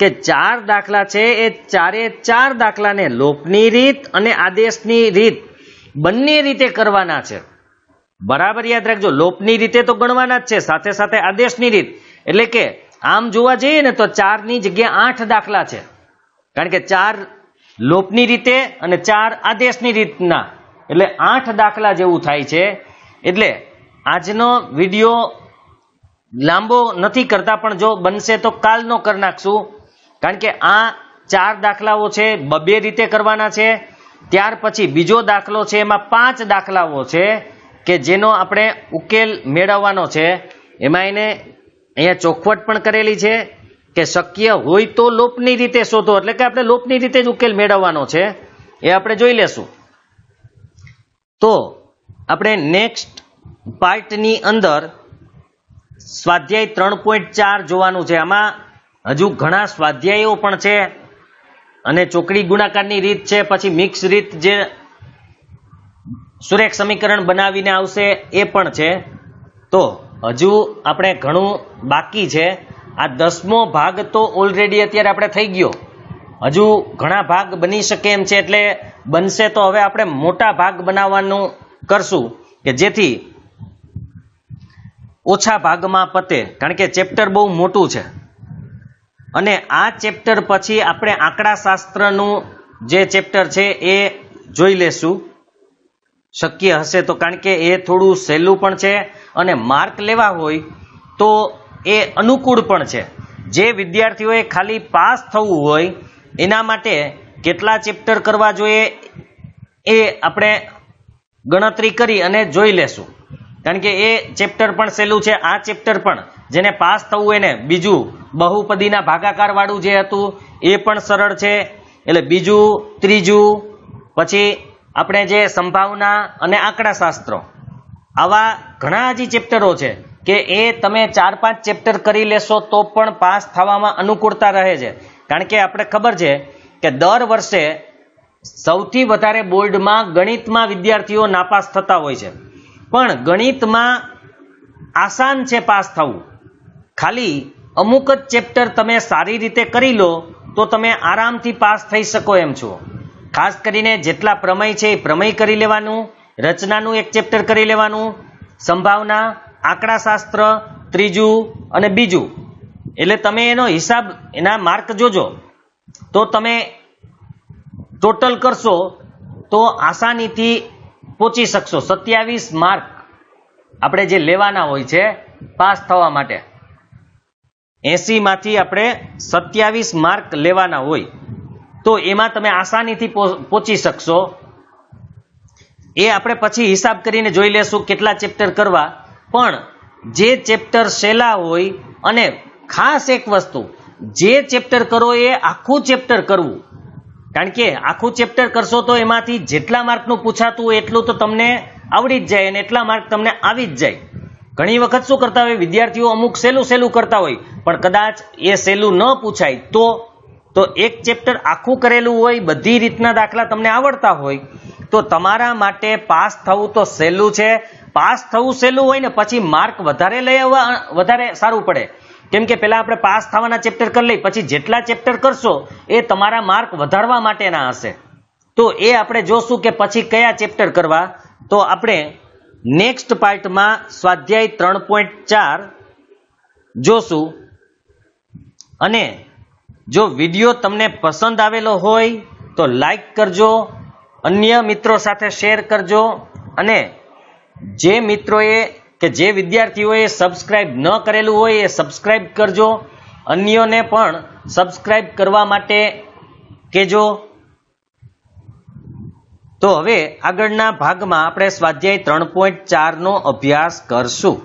કે 4 દાખલા છે, એ 4 દાખલાને લોપની રીત અને આદેશની રીત બંને રીતે કરવાના છે. બરાબર યાદ રાખજો, લોપની રીતે તો ગણવાના જ છે, સાથે સાથે આદેશની રીત. એટલે કે આમ જોવા જઈએ ને તો 4 ની જગ્યાએ 8 દાખલા છે, કારણ કે 4 લોપની રીતે અને 4 આદેશની રીતના, એટલે 8 દાખલા જેવું થાય છે. એટલે આજનો વિડીયો લાંબો નથી કરતા, પણ જો બનશે તો કાલનો કરી નાખશું, કારણ કે આ 4 દાખલાઓ છે 2 રીતે કરવાના છે. ત્યાર પછી બીજો દાખલો છે, એમાં 5 દાખલાઓ છે કે જેનો આપણે ઉકેલ મેળવવાનો છે. એમાં એને અહીંયા ચોખવટ પણ કરેલી છે કે શક્ય હોય તો લોપની રીતે શોધો, એટલે કે આપણે લોપની રીતે જ ઉકેલ મેળવવાનો છે. એ આપણે જોઈ લેશું. તો આપણે નેક્સ્ટ પાર્ટની અંદર સ્વાધ્યાય 3.4 જોવાનું છે. આમાં હજુ ઘણા સ્વાધ્યાયો પણ છે, અને ચોકડી ગુણાકારની રીત છે, પછી મિક્સ રીત જે સુરેખ સમીકરણ બનાવીને આવશે એ પણ છે. તો હજુ આપણે ઘણું બાકી છે. આ 10મો ભાગ તો ઓલરેડી અત્યારે આપણે થઈ ગયો, હજુ ઘણા ભાગ બની શકે એમ છે. એટલે બનશે તો હવે આપણે મોટા ભાગ બનાવવાનું કરશું કે જેથી ઓછા ભાગમાં પતે, કારણ કે ચેપ્ટર બહુ મોટું છે. અને આ ચેપ્ટર પછી આપણે આંકડાશાસ્ત્રનું જે ચેપ્ટર છે એ જોઈ લેશું, શક્ય હશે તો, કારણ કે એ થોડું સહેલું પણ છે અને માર્ક લેવા હોય તો એ અનુકૂળ પણ છે. જે વિદ્યાર્થીઓએ ખાલી પાસ થવું હોય એના માટે કેટલા ચેપ્ટર કરવા જોઈએ એ આપણે ગણતરી કરી અને જોઈ લેશું, કારણ કે એ ચેપ્ટર પણ સહેલું છે, આ ચેપ્ટર પણ જેને પાસ થવું એને બીજું બહુપદીના ભાગાકાર વાળું જે હતું એ પણ સરળ છે. એટલે બીજું, ત્રીજું, પછી આપણે જે સંભાવના અને આંકડાશાસ્ત્ર, આવા ઘણા હજી ચેપ્ટરો છે કે એ તમે 4-5 ચેપ્ટર કરી લેશો તો પણ પાસ થવામાં અનુકૂળતા રહે છે. કારણ કે આપણે ખબર છે કે દર વર્ષે સૌથી વધારે બોર્ડમાં ગણિતમાં વિદ્યાર્થીઓ નાપાસ થતા હોય છે, પણ ગણિતમાં આસાન છે પાસ થવું. ખાલી અમુક જ ચેપ્ટર તમે સારી રીતે કરી લો તો તમે આરામથી પાસ થઈ શકો એમ છો. ખાસ કરીને જેટલા પ્રમેય છે એ પ્રમેય કરી લેવાનું, રચનાનું એક ચેપ્ટર કરી લેવાનું, સંભાવના, આંકડાશાસ્ત્ર ત્રીજું અને બીજું, એટલે તમે એનો હિસાબ, એના માર્ક જોજો તો તમે ટોટલ કરશો તો આસાનીથી પહોંચી શકશો. 27 માર્ક આપણે જે લેવાના હોય છે પાસ થવા માટે, 80 માંથી આપણે 27 માર્ક લેવાના હોય તો એમાં તમે આસાનીથી પહોંચી શકશો. એ આપણે પછી હિસાબ કરીને જોઈ લેશું કેટલા ચેપ્ટર કરવા. પણ જે ચેપ્ટર સહેલા હોય, અને ખાસ એક વસ્તુ, જે ચેપ્ટર કરો એ આખું ચેપ્ટર કરવું, કારણ કે આખું ચેપ્ટર કરશો તો એમાંથી જેટલા માર્કનું પૂછાતું હોય એટલું તો તમને આવડી જ જાય અને એટલા માર્ક તમને આવી જ જાય. ઘણી વખત શું કરતા હોય વિદ્યાર્થીઓ, અમુક સહેલું કરતા હોય પણ કદાચ એ સહેલું ન પૂછાય તો એક ચેપ્ટર આખું કરેલું હોય, બધી રીતના દાખલા તમને આવડતા હોય તો તમારા માટે પાસ થવું તો સહેલું છે. પાસ થવું સહેલું હોય ને પછી માર્ક વધારે લઈ આવવા વધારે સારું પડે, કેમ કે પહેલા આપણે પાસ થવાના ચેપ્ટર કરી લઈ, પછી જેટલા ચેપ્ટર કરશો એ તમારા માર્ક વધારવા માટેના હશે. તો એ આપણે જોશું કે પછી કયા ચેપ્ટર કરવા. તો આપણે નેક્સ્ટ પાર્ટમાં સ્વાધ્યાય 3.4 જોશું. અને જો વિડીયો તમને પસંદ આવેલો હોય તો લાઈક કરજો, અન્ય મિત્રો સાથે શેર કરજો, અને જે મિત્રોએ કે જે વિદ્યાર્થીઓએ સબસ્ક્રાઇબ ન કરેલું હોય એ સબસ્ક્રાઇબ કરજો, અન્યોને પણ સબસ્ક્રાઇબ કરવા માટે કહેજો. તો હવે આગળના ભાગમાં આપણે સ્વાધ્યાય 3.4 નો અભ્યાસ કરશું.